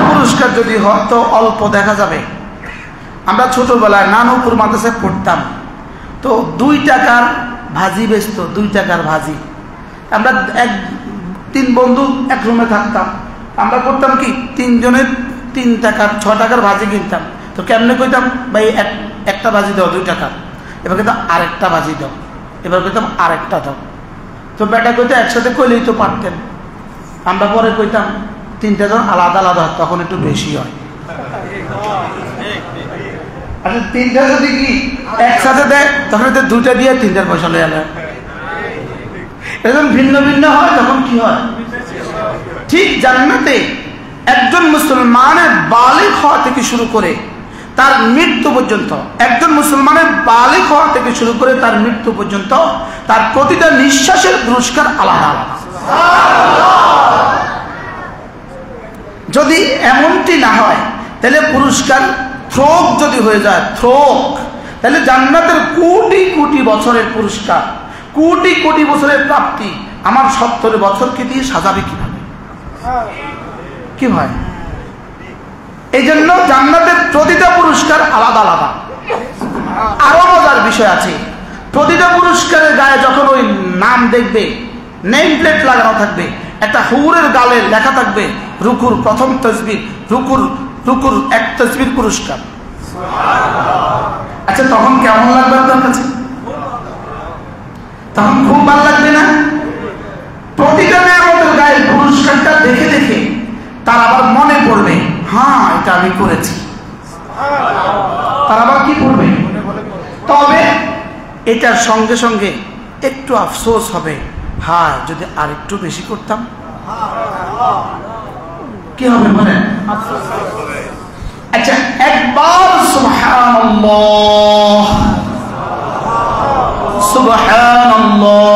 পুরস্কার যদি হয় তো অল্প দেখা যাবে। আমরা ছোটবেলায় নানুপুর মাদ্রাসায় পড়তাম, তো 2 টাকার ভাজি বেচতো, 2 টাকার ভাজি। আমরা 3 বন্ধু এক রুমে থাকতাম, আমরা করতাম কি 3 জনের 3 টাকার 6 টাকার ভাজি কিনতাম। তো কেমনে কইতাম, ভাই একটা ভাজি দাও 2 টাকার, এবার কইতাম আরেকটা ভাজি দাও, এবার কইতাম আরেকটা দাও। তো বেটা কইতো একসাথে কইলেই তো পারতেন। আমরা পরে কইতাম 3টা জন আলাদা আলাদা, তখন একটু বেশি হয়। আচ্ছা 3টা যদি কি একসাথে দেয় তখন 2টা দিয়ে 3টার পয়সা লয়ে আলে। এরকম ভিন্ন ভিন্ন হয় তখন কি হয়? ঠিক জান্নাতে একজন মুসলমানের বালিগ হওয়া থেকে শুরু করে তার মৃত্যু পর্যন্ত, একজন মুসলমানের বালিগ হওয়া থেকে শুরু করে তার মৃত্যু পর্যন্ত তার প্রতিটা নিঃশ্বাসের পুরস্কার আলাদা আলাদা। যদি এমনটি না হয় তাহলে পুরস্কার থ্রোক যদি হয়ে যায়, থ্রোক, তাহলে জান্নাতের কোটি কোটি বছরের পুরস্কার, কোটি কোটি বছরের প্রাপ্তি আমার 70 বছরকে দিয়ে সাজাবে কিভাবে? কি হয়? এই জন্য জান্নাতের প্রতিটা পুরস্কার আলাদা আলাদা। আরো মজার বিষয় আছে, প্রতিটা পুরস্কারের গায়ে যখন ওই নাম দেখবে, নেম প্লেট লাগানো থাকবে, একটা হুরের গালে লেখা থাকবে রুকুর প্রথম তাসবিহ, রুকুর 1 তাসবিহ পুরস্কার। আচ্ছা তখন কেমন লাগবে আপনার কাছে? তখন খুব ভালো লাগবে না? প্রতিটা নেয়ামতের গায়ে পুরস্কারটা দেখে দেখে তার আবার মনে পড়বে, হ্যাঁ এটা আমি করেছি। তার আবার কি করবে? তবে এটার সঙ্গে সঙ্গে একটু আফসোস হবে, হ্যাঁ যদি আরেকটু বেশি করতাম। কি হবে বলেন? আচ্ছা একবার সুবহানাল্লাহ সুবহানাল্লাহ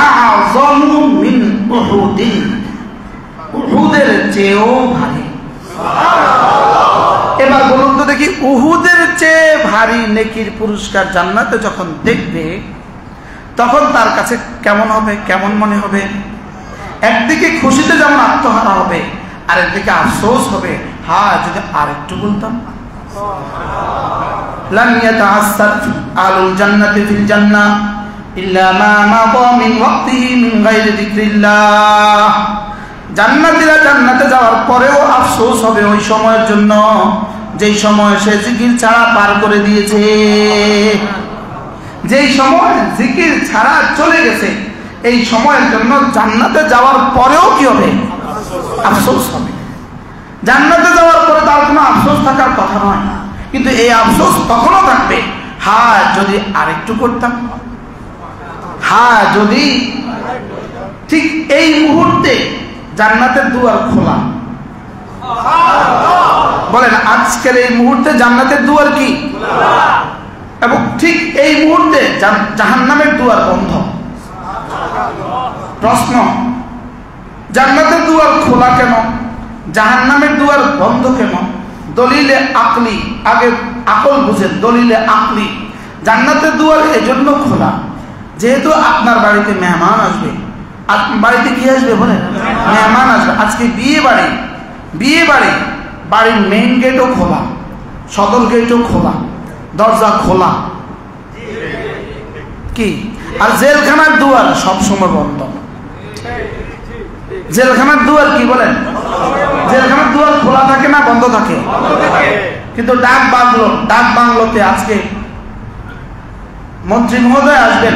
আ'যামু মিন উহুদিন, উহুদের চেয়েও ভারী। এবার বলুন তো দেখি, উহুদের চেয়ে ভারী নেকির পুরস্কার জান্নাতে যখন দেখবে তখন তার কাছে কেমন হবে, কেমন মনে হবে? একদিকে খুশিতে যেমন আত্মহারা হবে, আর একদিকে আফসোস হবে, হ্যাঁ যদি আরেকটু বলতাম। লাম ইয়াতাআসসার আহলুল জান্নাতি ফিল জান্নাহ ইল্লা মা মাদা মিন ওয়াক্তিহি মিন গায়রি যিকরিল্লাহ। জান্নাতীরা জান্নাতে যাওয়ার পরেও আফসোস হবে ওই সময়ের জন্য যেই সময় সে জিকির ছাড়া পার করে দিয়েছে। যেই সময় জিকির ছাড়া চলে গেছে, এই সময়ের জন্য জান্নাতে যাওয়ার পরেও কি হবে? আফসোস হবে। জান্নাতে যাওয়ার পরে তার কোনো আফসোস থাকার কথা নয়, কিন্তু এই আফসোস তখনও থাকবে, হ্যাঁ যদি আরেকটু করতাম, হ্যাঁ যদি। ঠিক এই মুহূর্তে জান্নাতের দুয়ার খোলা। বলেন আজকের এই মুহূর্তে জান্নাতের দুয়ার কি? এবং ঠিক এই মুহূর্তে জাহান্নামের দুয়ার বন্ধ। প্রশ্ন, জান্নাতের দুয়ার খোলা কেন, জাহান্নামের দুয়ার বন্ধ কেন? দলিলে আকলি, আগে আকল বুঝেন, দলিলে আকলি জান্নাতের দুয়ার এজন্য খোলা যেহেতু আপনার বাড়িতে মেহমান আসবে। আপনার বাড়িতে কি আসবে বলেন? মেহমান আসবে। আজকে বিয়ে বাড়ি, বাড়ির মেইন গেটও খোলা, সদর গেটও খোলা, দরজা খোলা। কি? আর জেলখানার দুয়ার সবসময় বন্ধ। জেলখানার দুয়ার কি বলেন? জেলখানার দুয়ার খোলা থাকে না বন্ধ থাকে? কিন্তু ডাক বাংলোতে আজকে মন্ত্রী মহোদয় আসবেন,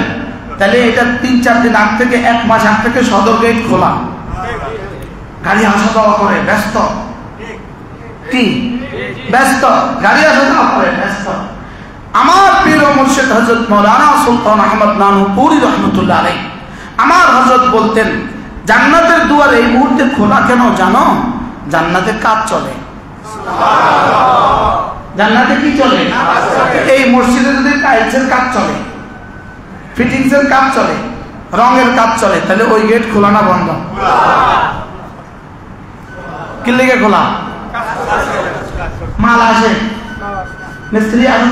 তাহলে এটা 3-4 দিন আগ থেকে, 1 মাস আগ থেকে সদর গেট খোলা, গাড়ি আসা যাওয়া করে, ব্যস্ত। কি ব্যস্ত? গাড়ি আসা যাওয়া করে, ব্যস্ত। আমার প্রিয় মুর্শিদ হযরত মাওলানা সুলতান আহমদ নানুপুরি রহমাতুল্লাহ আলাইহি, আমার হযরত বলতেন জান্নাতের দুয়ার এই মুহূর্তে খোলা কেন জানো? জান্নাতে কাজ চলে। জান্নাতে কি চলে? এই মসজিদে যদি টাইলসের কাজ চলে, ফিটিংসের কাজ চলে, রঙের কাজ চলে, তাহলে ওই গেট খোলা না বন্ধ? কি লেগে খোলা? মাল আসে, মিস্ত্রি আসে,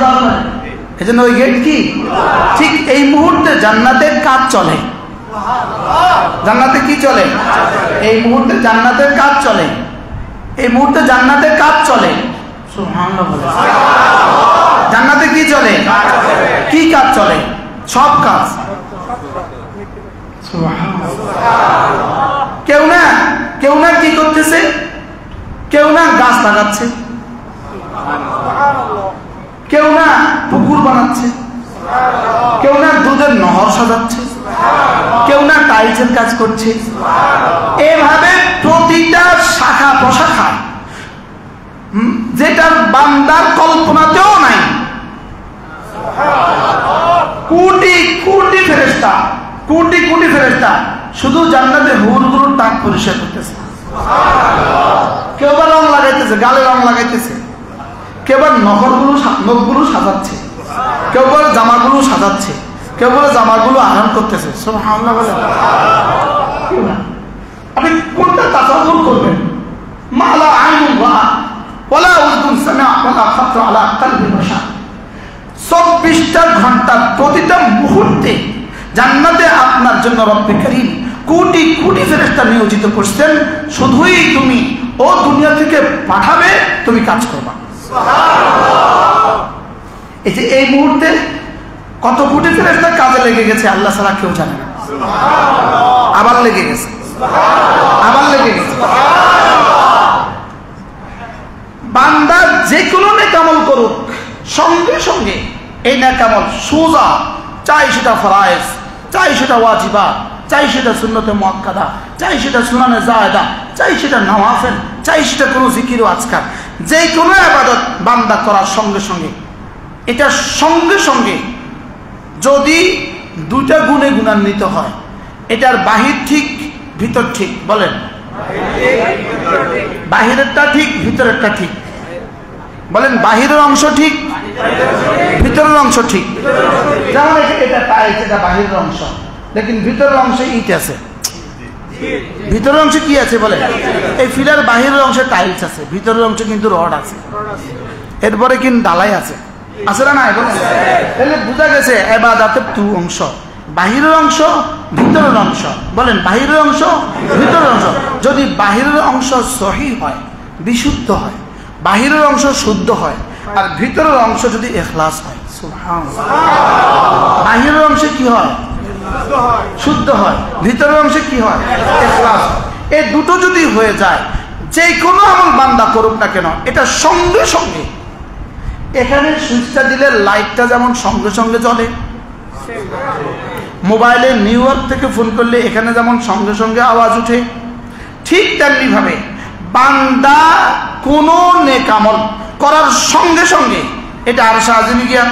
এই জন্য ওই গেট কি? ঠিক এই মুহূর্তে জান্নাতের কাজ চলে। জান্নাতে কি চলে? এই মুহূর্তে জান্নাতের কাজ চলে, এই মুহূর্তে জান্নাতের কাজ চলে। সুবহানাল্লাহ বলে। জান্নাতে কি চলে? কি কাজ চলে? সব কাজ। কেউ না কি করতেছে? কেউ না গাছ লাগাচ্ছে, কেউ না পুকুর বানাচ্ছে, কেউ না দুধের নহর সাজাচ্ছে, কেউ না টাইলসের কাজ করছে। এভাবে প্রতিটা শাখা প্রশাখা যেটার বান্দার কল্পনাতেও নাই, কোটি কোটি ফেরেশতা, কোটি কোটি ফেরেশতা শুধু জান্নাতে হুরগুলোর টাক পরিষ্কার করতেছে। কেউ বা রং লাগাইতেছে, গালে রং লাগাইতেছে, কেউ বা নখগুলো সাজাচ্ছে, কেউ বা জামাগুলো সাজাচ্ছে, কেউ বলে জামাগুলো আরাম করতেছে। সুবহানাল্লাহ বলে। আপনি কোনটা তাসাউর করবেন? মালা আইনুন রাআত ওয়ালা উযুন সামিআ ওয়ালা খাতর আলা কলবি বাশার। 24টা ঘন্টা প্রতিটা মুহূর্তে জান্নাতে আপনার জন্য রব্বে কারীম কোটি কোটি ফেরেশতা নিয়োজিত করছেন। শুধুই তুমি ও দুনিয়া থেকে পাঠাবে, তুমি কাজ করবা। সুবহানাল্লাহ। এই মুহূর্তে কত কোটি ফেরেশতা কাজে লেগে গেছে আল্লাহ ছাড়া কেউ জানে না। আবার লেগে গেছে, আবার লেগে গেছে। বান্দা যে কোনো নেকামল করুক, সঙ্গে সঙ্গে এই নেকামল সোজা, চাই সেটা ফরায়েজ, চাই সেটা ওয়াজিবা, চাই সেটা সুন্নতে মুআক্কাদা, চাই সেটা সুনানে জায়েদা, চাই সেটা নওয়াফিল, চাই সেটা কোনো জিকির ও আজকার, যে কোনো ইবাদত বান্দা করার সঙ্গে সঙ্গে, এটা সঙ্গে সঙ্গে যদি দুইটা গুণে গুণান্বিত হয়, এটার বাহির ঠিক ভিতর ঠিক, বলেন বাহিরেরটা ঠিক ভিতরেরটা ঠিক, বলেন বাহিরের অংশ ঠিক ভিতরের অংশ ঠিক। যেমন এটা টাইলস, এটা বাহিরের অংশ, লেকিন ভিতরের অংশে ইট আছে। ভিতরের অংশে কি আছে বলে? এই ফিলার বাহিরের অংশে টাইলস আছে, ভিতরের অংশে কিন্তু রড আছে, এরপরে কিন্তু ডালাই আছে, আছে না? তাহলে বোঝা গেছে ইবাদতের দু অংশ, বাহিরের অংশ ভিতরের অংশ। বলেন বাহিরের অংশ ভিতরের অংশ। যদি বাহিরের অংশ সহিহ হয়, বিশুদ্ধ হয়, বাহিরের অংশ শুদ্ধ হয়, আর ভিতরের অংশ যদি ইখলাস হয়, সুবহানাল্লাহ, বাহিরের অংশে কি হয়? শুদ্ধ হয়, ভিতরের অংশে কি হয়? ইখলাস। এই দুটো যদি হয়ে যায়, যে কোনো আমল বান্দা করুক না কেন, এটা সঙ্গে সঙ্গে, এখানে সুইচটা দিলে লাইটটা যেমন সঙ্গে সঙ্গে জ্বলে, মোবাইলে নিউ ইয়র্ক থেকে ফোন করলে এখানে যেমন সঙ্গে সঙ্গে আওয়াজ উঠে, ঠিক তেমনি ভাবে বান্দা কোন নেক আমল করার সঙ্গে সঙ্গে এটা আরশে আজিমে গিয়া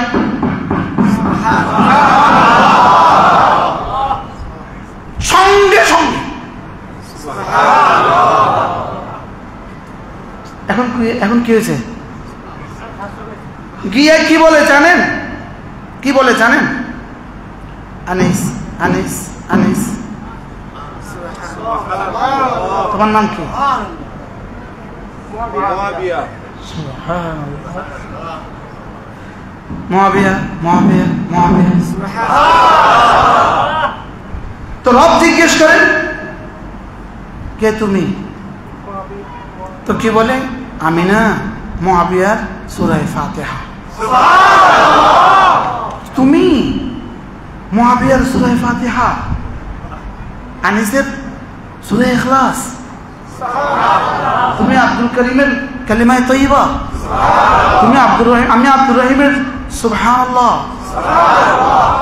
সঙ্গে সঙ্গে। এখন কি হয়েছে? গিয়া কি বলে জানেন? কি বলে জানেন? আনিস আনিস আনিস, তোমার নাম কি? মুআবিয়া মুআবিয়া মুআবিয়া। তো রব জিজ্ঞেস করেন কে তুমি? তো কি বলে? আমি না মুআবিয়ার সূরা ফাতিহা। তুমি মুআবিয়ার সূরা ফাতিহা, আনিসের সূরা ইখলাস, তুমি আব্দুল করিমের কালিমায়ে তয়্যিবা, তুমি আব্দুর রহিম, আমি আব্দুর রহিমের সুবহানাল্লাহ,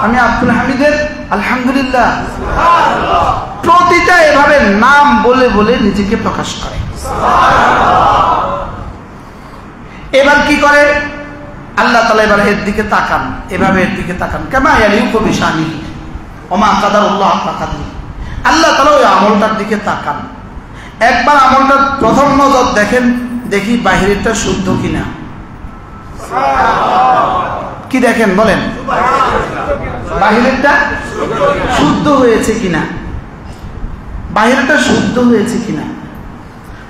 আমি আব্দুল হামিদের আলহামদুলিল্লাহ। প্রতিটা এভাবে নাম বলে বলে নিজেকে প্রকাশ করে। এবার কি করে আল্লাহ তাআলা? এবার এর দিকে তাকান, এভাবে এর দিকে তাকান, কামা ইয়ালিকু বিশানিহি ওমা কাদারুল্লাহ তাকাদি। আল্লাহ তাআলা ওই আমলটার দিকে তাকান, একবার আমলটার প্রথম নজর দেখেন, দেখি বাহিরেরটা শুদ্ধ কিনা। কি দেখেন বলেন? বাহিরেরটা শুদ্ধ হয়েছে কিনা, বাহিরেরটা শুদ্ধ হয়েছে কিনা,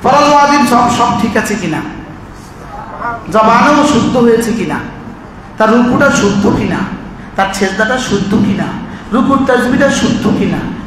ফরজ ওয়াজিব সব ঠিক আছে কিনা, জবানও শুদ্ধ হয়েছে কিনা, তার রুকুটা শুদ্ধ কিনা, তার সেজদাটা শুদ্ধ কিনা, রুকুর তাসবিহটা শুদ্ধ কিনা,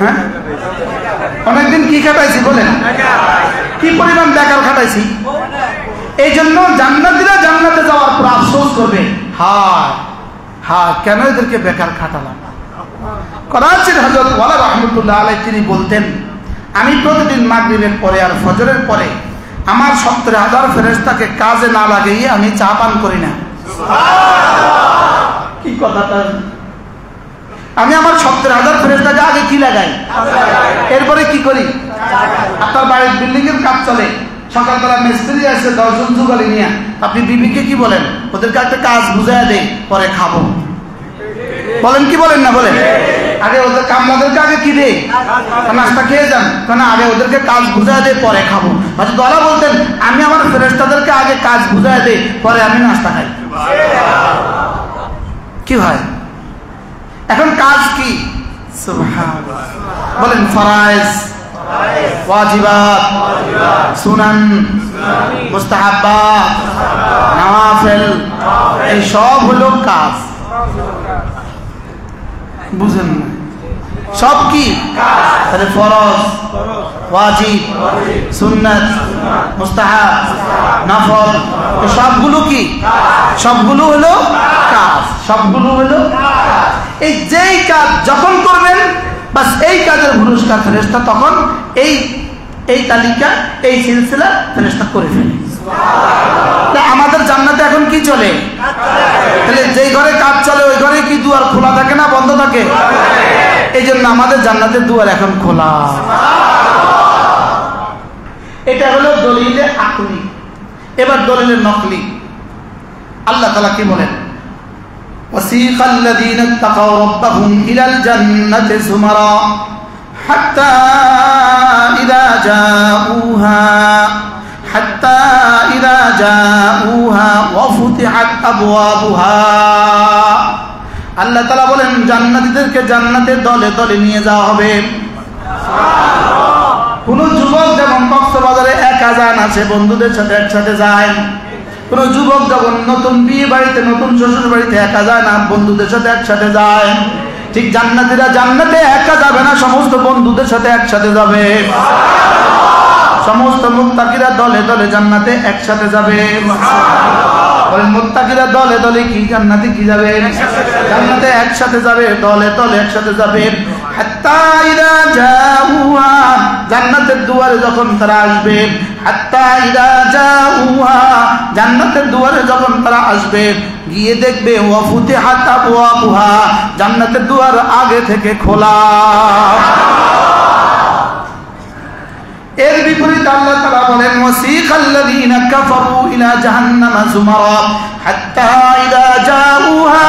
হ্যাঁ, অনেকদিন কি খাটাইছি বলেন, কি পরিমাণ বেকার খাটাইছি। এই জন্য জান্নাতীরা জান্নাতে যাওয়ার পর আফসোস করবে, হায় হায় কেন এদেরকে বেকার খাটালাম। করাচির হযরত ওয়ালা রাহমাতুল্লাহ আলাইহি তিনি বলতেন, আমি প্রতিদিন মাগরিবের পরে আর ফজরের পরে আমার 70,000 ফেরেশতাকে কাজে না লাগিয়ে আমি চা পান করি না। কি কথাটা, আমি আমার 70,000 ফেরেশতাকে আগে কি লাগাই, এরপরে কি করি। আপনার বাড়ির বিল্ডিং এর কাজ চলে, সকালবেলা মিস্ত্রি আসে 10 জন যুগালি নিয়ে, আপনি বিবিকে কি বলেন, ওদেরকে একটা কাজ বুঝাইয়া দেই পরে খাবো, বলেন কি বলেন না বলেন। আগে ওদের কামলাদেরকে আগে কি দেই, নাস্তা খেয়ে যান, কারণ আগে ওদেরকে কাজ বুঝাইয়া দেই পরে খাবো। দলা বলতেন, আমি আমার ফেরেশতাদেরকে আগে কাজ বুঝাইয়া দেই পরে আমি নাস্তা খাই। কি ভাই, এখন কাজ কি, সুবহানাল্লাহ বলেন, ফরাইজ, ওয়াজিবাত, সুনান, মুস্তাহাব্বাত, নওয়াফিল, এই সব হলো কাজ। বুঝেন না, সব কি, তাহলে ফরজ, ওয়াজিব, সুন্নাত, মুস্তাহাব, নফল, সবগুলো কি, সবগুলো হলো কাজ, সবগুলো হলো কাজ। এই যেই কাজ যখন করবেন বাস এই কাজের পুরস্কার ফেরেশতা তখন এই তালিকা, এই সিলসিলা ফেরেশতা করে ফেলে। আমাদের জান্নাতে এখন কি চলে, তাহলে যেই ঘরে কাজ চলে ওই ঘরে কি দুয়ার খোলা থাকে না বন্ধ থাকে? এই জন্য আমাদের জান্নাতের দুয়ার এখন খোলা। এটা হলো দলিলে আকলি। এবার দলিলে নকলি। আল্লাহ তাআলা কি বলেন, وَسِيقَ الَّذِينَ اتَّقَوْا رَبَّهُمْ إِلَى الْجَنَّةِ زُمَرًا حَتَّى إِذَا جَاءُوهَا وَفُتِحَتْ أَبْوَابُهَا। আল্লাহ তাআলা বলেন, জান্নাতীদেরকে জান্নাতে দলে দলে নিয়ে যাওয়া হবে। কোন যুবক যেমন কক্সবাজারে একা যান, আছে বন্ধুদের সাথে একসাথে যায়। কোন যুবক যখন নতুন বিয়ে বাড়িতে, নতুন শ্বশুর বাড়িতে একা যায় না, বন্ধুদের সাথে একসাথে যায়। ঠিক জান্নাতীরা জান্নাতে একা যাবে না, সমস্ত বন্ধুদের সাথে একসাথে যাবে। সমস্ত মুত্তাকিরা দলে দলে জান্নাতে একসাথে যাবে। মুত্তাকিরা দলে দলে কি জান্নাতে কি যাবে, জান্নাতে একসাথে যাবে, দলে দলে একসাথে যাবে। হাত্তা ইযা জাউহা, জান্নাতের দুয়ারে যখন তারা আসবে, হাত্তা ইযা জাউহা, জান্নাতের দুয়ারে যখন তারা আসবে, গিয়ে দেখবে ওয়া ফুতিহাত আবওয়াবুহা, জান্নাতের দুয়ার আগে থেকে খোলা। এর বিপরীত আল্লাহ তাআলা বলেন, ওয়াসিকাল্লাযীনা কাফারু ইলা জাহান্নামা যুমারা হাত্তা ইযা জাউহা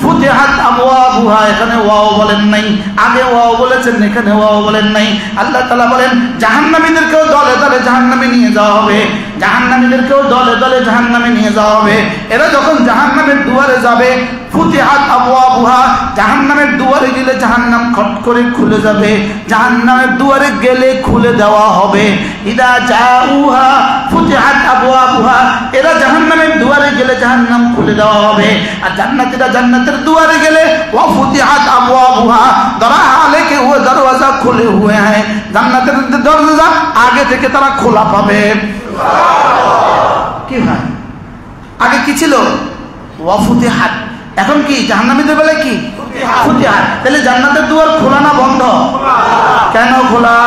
ফুতিহাত আবওয়াবুহা। এখানে ওয়াও বলেন নাই, আগে ওয়াও বলেছেন, এখানে ওয়াও বলেন নাই। আল্লাহ তাআলা বলেন, জাহান্নামীদেরকেও দলে দলে জাহান্নামে নিয়ে যাওয়া হবে, জাহান্নামীদেরকেও দলে দলে জাহান্নামে নিয়ে যাওয়া হবে। এরা যখন জাহান্নামের দুয়ারে যাবে, ফুতিহাত আবওয়াবুহা, জাহান্নামের দুয়ারে গেলে জাহান্নাম খট করে খুলে যাবে, জাহান্নামের দুয়ারে গেলে খুলে দেওয়া হবে। ইদা জাউহা ফুতিহাত আবওয়াবুহা, এরা জাহান্নামের দুয়ারে গেলে জাহান্নাম খুলে দেওয়া হবে। আর জান্নাতীরা জান্নাতের দুয়ারে গেলে ওয়া ফুতিহাত আবওয়াবুহা, দরওয়াজা কে হুয়া দরওয়াজা খুলে হুয়ে হ্যায়, জান্নাতের দরজা আগে থেকে তারা খোলা পাবে। কি ভাই, আগে কি ছিল ওয়া ফুতিহাত, এখন কি জাহান্নামীদের বেলায় কি ফুতিহাত। তাহলে জান্নাতের দুয়ার খোলা না বন্ধ? কেন খোলা?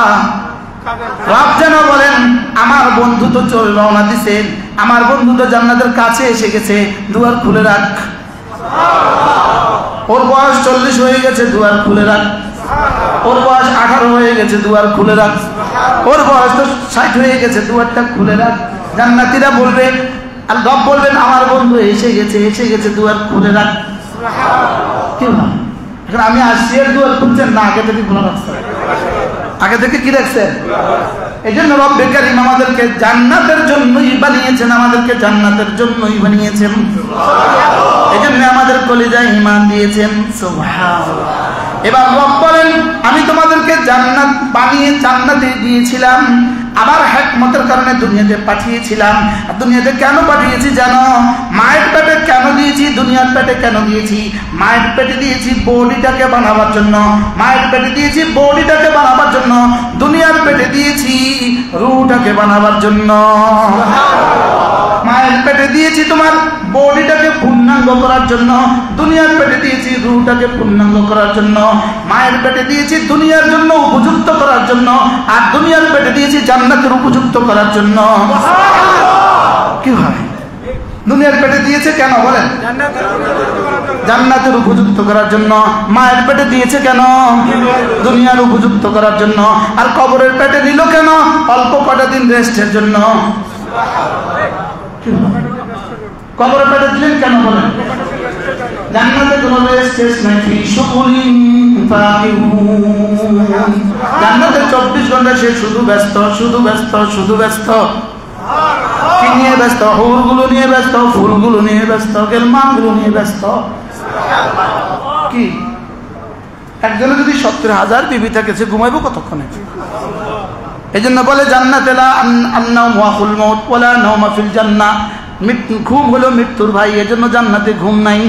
রব যেন বলেন, আমার বন্ধু তো চলে রওনা দিছে, আমার বন্ধু তো জান্নাতের কাছে এসে গেছে, দুয়ার খুলে রাখ। ওর বয়স 40 হয়ে গেছে, দুয়ার খুলে রাখ। ওর বয়স 18 হয়ে গেছে, দুয়ার খুলে রাখ। ওর বয়স তো 60 হয়ে গেছে, দুয়ারটা খুলে রাখ। জান্নাতীরা বলবে, আর রব বলবেন, আমার বন্ধু এসে গেছে, এসে গেছে, দুয়ার খুলে রাখ। কি না, এখন আমি আসছি এর দুয়ার খুলছেন না, আগে থেকে খোলা রাখছেন? আগে থেকে কি রাখছেন? এই জন্য রব্বে কারীম আমাদেরকে জান্নাতের জন্যই বানিয়েছেন, আমাদেরকে জান্নাতের জন্যই বানিয়েছেন। এই জন্য আমাদের কলিজায় ঈমান দিয়েছেন। সুবহানাল্লাহ। এবার রব বলেন, আমি তোমাদেরকে জান্নাত বানিয়ে জান্নাতে দিয়েছিলাম, আবার হিকমতের কারণে দুনিয়াতে পাঠিয়েছিলাম। আর দুনিয়াতে কেন পাঠিয়েছি জানো? মায়ের পেটে কেন দিয়েছি, দুনিয়ার পেটে কেন দিয়েছি? মায়ের পেটে দিয়েছি বডিটাকে বানাবার জন্য, মায়ের পেটে দিয়েছি বডিটাকে বানাবার জন্য, দুনিয়ার পেটে দিয়েছি রূহটাকে বানাবার জন্য। মায়ের পেটে দিয়েছি তোমার বডিটাকে পূর্ণাঙ্গ করার জন্য, দুনিয়ার পেটে দিয়েছি রূহটাকে পূর্ণাঙ্গ করার জন্য। মায়ের পেটে দিয়েছি দুনিয়ার জন্য উপযুক্ত করার জন্য, আর দুনিয়ার পেটে দিয়েছি জান্নাতের উপযুক্ত করার জন্য। কি হয়? দুনিয়ার পেটে দিয়েছে কেন বলেন? জান্নাতের উপযুক্ত করার জন্য। মায়ের পেটে দিয়েছে কেন? দুনিয়ার উপযুক্ত করার জন্য। আর কবরের পেটে দিল কেন? অল্প কটা দিন রেস্টের জন্য। কবরের পেটে দিলেন কেন বলেন? জান্নাতে কোনো রেস্ট নাই, ফি শুগুলিন ফাকিহুন। জান্নাতে 24 ঘন্টা সে শুধু ব্যস্ত, শুধু ব্যস্ত, শুধু ব্যস্ত। কি নিয়ে ব্যস্ত? হুরগুলো নিয়ে ব্যস্ত, ফুলগুলো নিয়ে ব্যস্ত, গেলমানগুলো নিয়ে ব্যস্ত। কি একজনে যদি 70,000 বিবি থাকে সে ঘুমাইবো কতক্ষণে? এই জন্য বলে জান্নাতে লা আন্নাউম ওয়াকুল মাউত ওয়ালা নাওমা ফিল জান্নাহ। ঘুম হলো মৃত্যুর ভাই, এই জন্য জান্নাতে ঘুম নাই।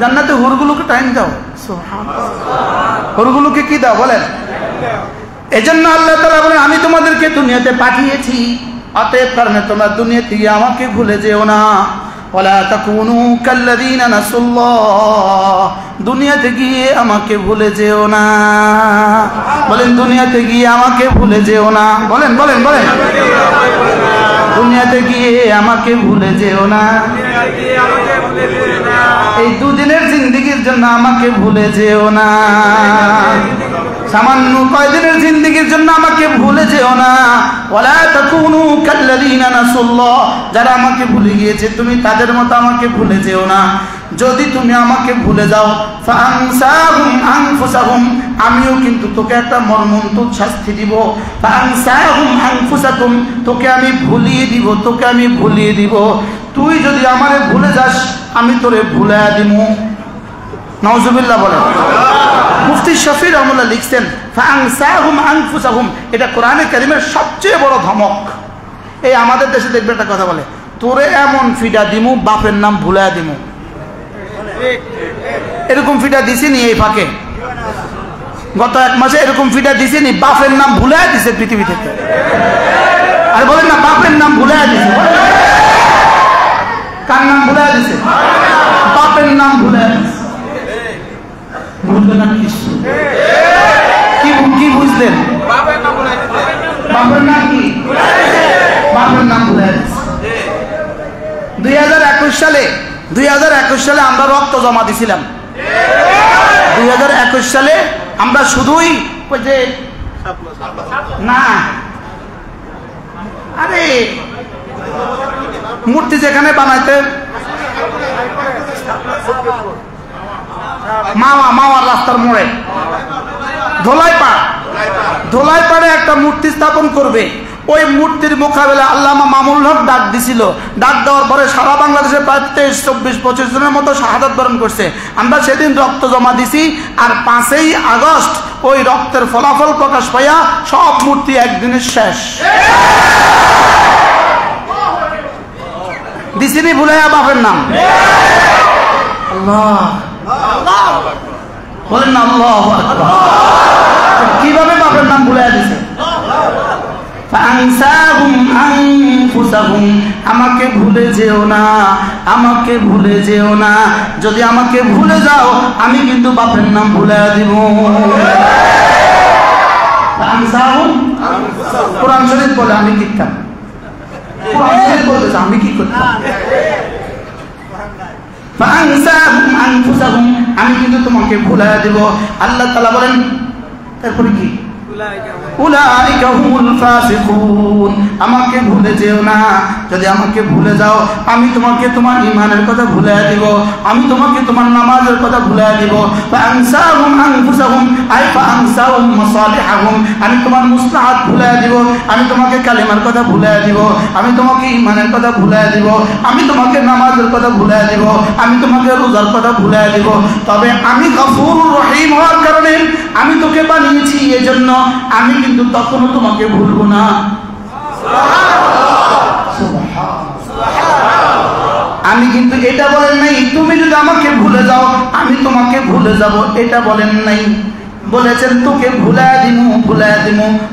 জান্নাতে হুরগুলোকে টাইম দাও, হুরগুলোকে কি দাও বলেন? এই জন্য আল্লাহ তাআলা বলেন আমি তোমাদেরকে দুনিয়াতে পাঠিয়েছি, অতএব কারণে তোমরা দুনিয়াতে গিয়ে আমাকে ভুলে যেও না। ওয়ালা তাকুনু কাল্লাযীনা নাসুল্লাহ। দুনিয়াতে গিয়ে আমাকে ভুলে যেও না। বলেন দুনিয়াতে গিয়ে আমাকে ভুলে যেও না। বলেন বলেন বলেন, দুনিয়াতে গিয়ে আমাকে ভুলে যেও না। এই দুদিনের জিন্দেগির জন্য আমাকে ভুলে যেও না। সামান্য কয়দিনের জিন্দেগির জন্য আমাকে ভুলে যেও না। ওয়ালা তাকুনু কাল্লাযীনা নাসুল্লাহ। যারা আমাকে ভুলে গিয়েছে তুমি তাদের মতো আমাকে ভুলে যেও না। যদি তুমি আমাকে ভুলে যাও, ফাআনসাহুম আনফুসাহুম, আমিও কিন্তু তোকে একটা মর্মন্তুদ শাস্তি দিব। ফাআনসাহুম আনফুসাকুম, তোকে আমি ভুলিয়ে দিব, তোকে আমি ভুলিয়ে দিব। তুই যদি আমারে ভুলে যাস আমি তোরে ভুলাইয়া দিব। নাউজুবিল্লাহ বলেন। মুফতি শফি রহমাতুল্লাহ লিখছেন ফাআনসাহুম আনফুসাহুম, এটা কোরআনে কারীমের সবচেয়ে বড় ধমক। এই আমাদের দেশে দেখবেন একটা কথা বলে, তোরে এমন ফিডা দিমু বাপের নাম ভুলাইয়া দিমু। এরকম ফিডা দিছিনি এই ফাঁকে? গত 1 মাসে এরকম ফিডা দিছিনি, বাপের নাম ভুলাইয়া দিছে পৃথিবী থেকে। আর বলেন না বাপের নাম ভুলাইয়া দিছে। কার নাম ভুলাইয়া দিছে? বাপের নাম ভুলাইয়া দিছে। বুঝলেন না কিছু? কি বুঝলেন? বাপের নাম ভুলাইয়া দিছে। বাপের নাম কি? বাপের নাম ভুলাইয়া দিছে। 2021 সালে আমরা রক্ত জমা দিছিলাম। 2021 সালে আমরা শুধুই ওই যে না, আরে মূর্তি যেখানে বানাইতে মাওয়ার রাস্তার মোড়ে ধোলাইপাড়ে একটা মূর্তি স্থাপন করবে। ওই মূর্তির মোকাবেলা আল্লামা মামুনুল হক ডাক দিছিল। ডাক দেওয়ার পরে সারা বাংলাদেশে প্রায় 23, 24, 25 জনের মতো শাহাদাত বরণ করছে। আমরা সেদিন রক্ত জমা দিছি। আর 5ই আগস্ট ওই রক্তের ফলাফল প্রকাশ পাইয়া সব মূর্তি একদিনের শেষ। দিছিনি ভুলাইয়া বাপের নাম? আল্লাহ বলেন না আল্লাহু আকবার। কিভাবে বাপের নাম ভুলাইয়া দিছে? ফাআনসাহুম আনফুসাহুম, আমাকে ভুলে যেও না, আমাকে ভুলে যেও না। যদি আমাকে ভুলে যাও আমি কিন্তু বাপের নাম ভুলাইয়া দিব। ফাআনসাহুম আনফুসাহুম, কোরআন শরীফ বলে আমি কি করতাম? কোরআন শরীফ বলতেছে আমি কি করতাম? ফাআনসাহুম আনফুসাহুম, আমি কিন্তু তোমাকে ভুলাইয়া দিব। আল্লাহ তাআলা বলেন তারপরে কি? উলাইকা হুমুল ফাসিকুন, আমাকে ভুলে যেও না। যদি আমাকে ভুলে যাও আমি তোমাকে তোমার ঈমানের কথা ভুলাইয়া দিব, আমি তোমাকে তোমার নামাজের কথা ভুলাইয়া দিব। ফাআনসাহুম আনফুসাহুম আই ফাআনসাহুম মাসালিহাহুম, আমি তোমার মুসলাহাত ভুলাইয়া দিব, আমি তোমাকে কালিমার কথা ভুলাইয়া দিব, আমি তোমাকে ঈমানের কথা ভুলাইয়া দিব, আমি তোমাকে নামাজের কথা ভুলাইয়া দিব, আমি তোমাকে রোজার কথা ভুলাইয়া দিব। তবে আমি গফুরুর রহিম হওয়ার কারণে আমি তোকে বানিয়েছি এজন্য আমি কিন্তু তখনও তোমাকে ভুলবো না। আমি কিন্তু এটা বলেন নাই তুমি যদি আমাকে ভুলে যাও আমি তোমাকে ভুলে যাব, এটা বলেন নাই। বলেছেন তোকে ভুলায় দিমু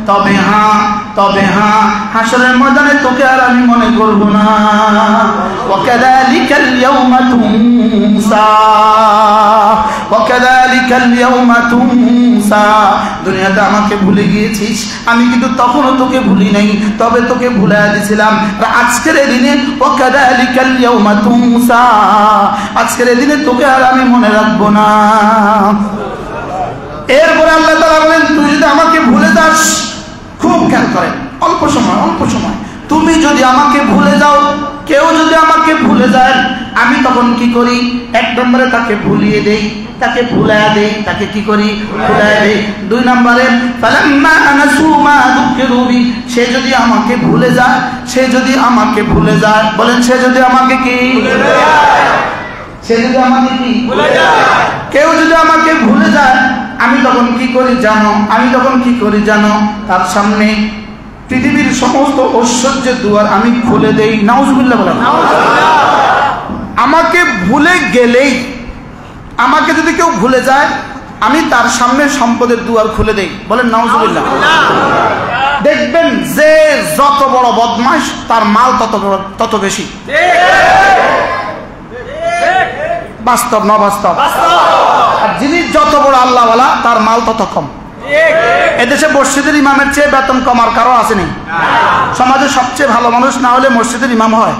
তবে হ্যাঁ হাসরের ময়দানে তোকে আর আমি মনে করব না। ওয়াকাযালিকাল ইয়াউমা তুনসা দুনিয়াতে আমাকে ভুলে গিয়েছিস, আমি কিন্তু তখনও তোকে ভুলি নাই, তবে তোকে ভুলায় দিয়েছিলাম। আজকের এই দিনে ওয়াকাযালিকাল ইয়াউমা তুনসা আজকের এই দিনে তোকে আর আমি মনে রাখবো না। এরপরে আল্লাহ তাআলা বলেন তুই যদি আমাকে ভুলে যাস, খুব খেয়াল করেন, অল্প সময় তুমি যদি আমাকে ভুলে যাও, কেউ যদি আমাকে ভুলে যায়, আমি তখন কি করি? এক নম্বরে তাকে ভুলিয়ে দেই, তাকে ভুলায়া দেই, তাকে কি করি? ভুলায়া দেই। দুই নম্বরে ফালাম্মা আনাসু মা যুকিরু বি সে যদি আমাকে ভুলে যায়, বলেন সে যদি আমাকে কি ভুলে যায়, কেউ যদি আমাকে ভুলে যায়, আমি তখন কি করি জানো? তার সামনে পৃথিবীর সমস্ত ঐশ্বর্যের দুয়ার আমি খুলে দেই। নাউজুবিল্লাহ বলেন। আমাকে ভুলে গেলেই, আমাকে যদি কেউ ভুলে যায়, আমি তার সামনে সম্পদের দুয়ার খুলে দেই। বলেন নাউজুবিল্লাহ। দেখবেন যে যত বড় বদমাশ তার মাল তত বেশি। বাস্তব না বাস্তব? আর যিনি যত বড় আল্লাহওয়ালা তার মাল তত কম। এদেশে মসজিদের ইমামের চেয়ে বেতন কমার কারো আসেনি। সমাজের সবচেয়ে ভালো মানুষ না হলে মসজিদের ইমাম হয়?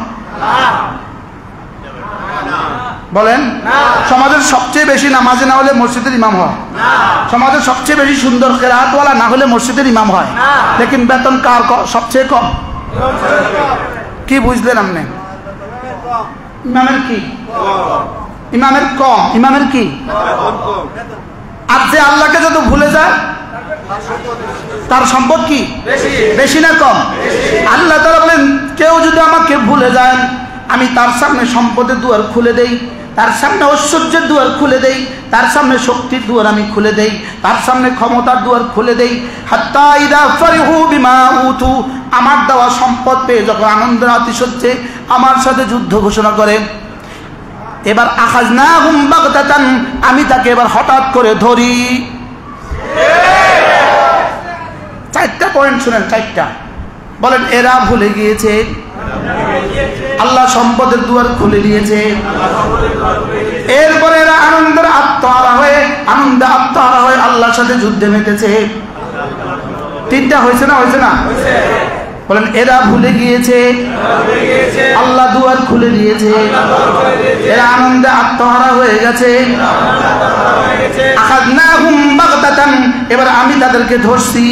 বলেন। সমাজের সবচেয়ে বেশি নামাজি না হলে মসজিদের ইমাম হয়? সমাজের সবচেয়ে বেশি সুন্দর কেরাতওয়ালা না হলে মসজিদের ইমাম হয়? লেকিন বেতন কার সবচেয়ে কম? কি বুঝলেন আপনি? ইমামের কি? ইমামের কম। ইমামের কি? আর যে আল্লাহকে যত ভুলে যায় তার সম্পদ কি বেশি না কম? আল্লাহ তাআলা বলেন কেউ যদি আমাকে ভুলে যায়, আমি তার সামনে সম্পদের দুয়ার খুলে দেই, তার সামনে ঐশ্বর্যের দুয়ার খুলে দেই, তার সামনে শক্তির দুয়ার আমি খুলে দেই, তার সামনে ক্ষমতার দুয়ার খুলে দেই। হাত্তা ইযা ফারিহু বিমা উতু আমার দেওয়া সম্পদ পেয়ে যখন আনন্দের আতিশয্যে আমার সাথে যুদ্ধ ঘোষণা করে, এবার আখাযনাহুম বাগতাতান আমি তাকে এবার হঠাৎ করে ধরি। চারটা পয়েন্ট শুনেন, চারটা। বলেন এরা ভুলে গিয়েছে, আল্লাহ সম্পদের দুয়ার খুলে দিয়েছে, এরপরে এরা আনন্দের আত্মহারা হয়ে আল্লাহর সাথে যুদ্ধে মেতেছে। তিনটা হয়েছে না? বলেন এরা ভুলে গিয়েছে, আল্লাহ দুয়ার খুলে দিয়েছে, এরা আনন্দে আত্মহারা হয়ে গেছে। আখাযনাহুম বাগতাতান এবার আমি তাদেরকে ধরছি।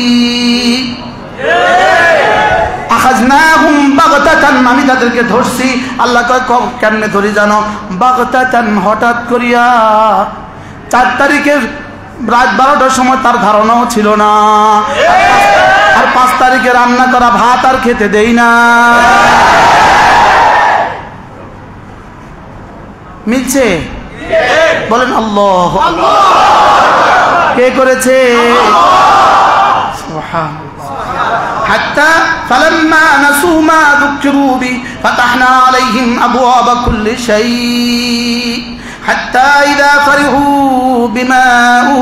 আখাযনাহুম বাগতাতান আমি তাদেরকে ধরছি। আল্লাহ কয় কেমনে ধরি জানো? বাগতাতান হঠাৎ করিয়া। 4 তারিখের রাত 12টার সময় তার ধারণাও ছিল না, আর 5 তারিখে রান্না করা ভাত আর খেতে দেই না। মিলছে? বলেন আল্লাহ। কে করেছে? হাত্তা ফালাম্মা নাসু মা যুকিরু বি ফাতাহনা আলাইহিম আবওয়াবা কুল্লি শাই হাত্তা ইযা ফারিহু বিমা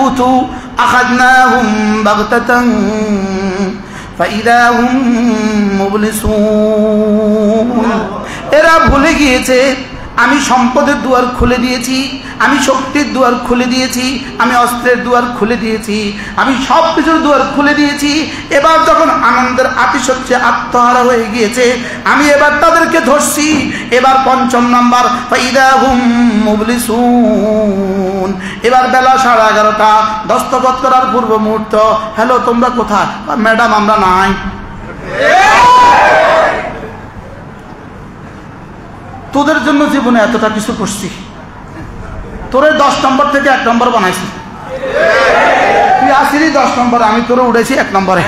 উতু আখাযনাহুম বাগতাতান ফাইযা হুম মুবলিসুন এরা ভুলে গিয়েছে আমি সম্পদের দুয়ার খুলে দিয়েছি, আমি শক্তির দুয়ার খুলে দিয়েছি, আমি অস্ত্রের দুয়ার খুলে দিয়েছি, আমি সব কিছুর দুয়ার খুলে দিয়েছি। এবার যখন আনন্দের আতিশয্যে আত্মহারা হয়ে গিয়েছে, আমি এবার তাদেরকে ধরছি। এবার 5ম নাম্বার ফাইদা হুম মুবলিসুন। এবার বেলা 11:30, দস্তখত করার পূর্ব মুহূর্ত। হ্যালো তোমরা কোথায়? ম্যাডাম আমরা নাই। তোদের জন্য জীবনে এতটা কিছু করছি, তোরে 10 নম্বর থেকে 1 নম্বর বানাইছি। তুই আসিলি 10 নম্বরে, আমি তোরে উঠেছি 1 নম্বরে।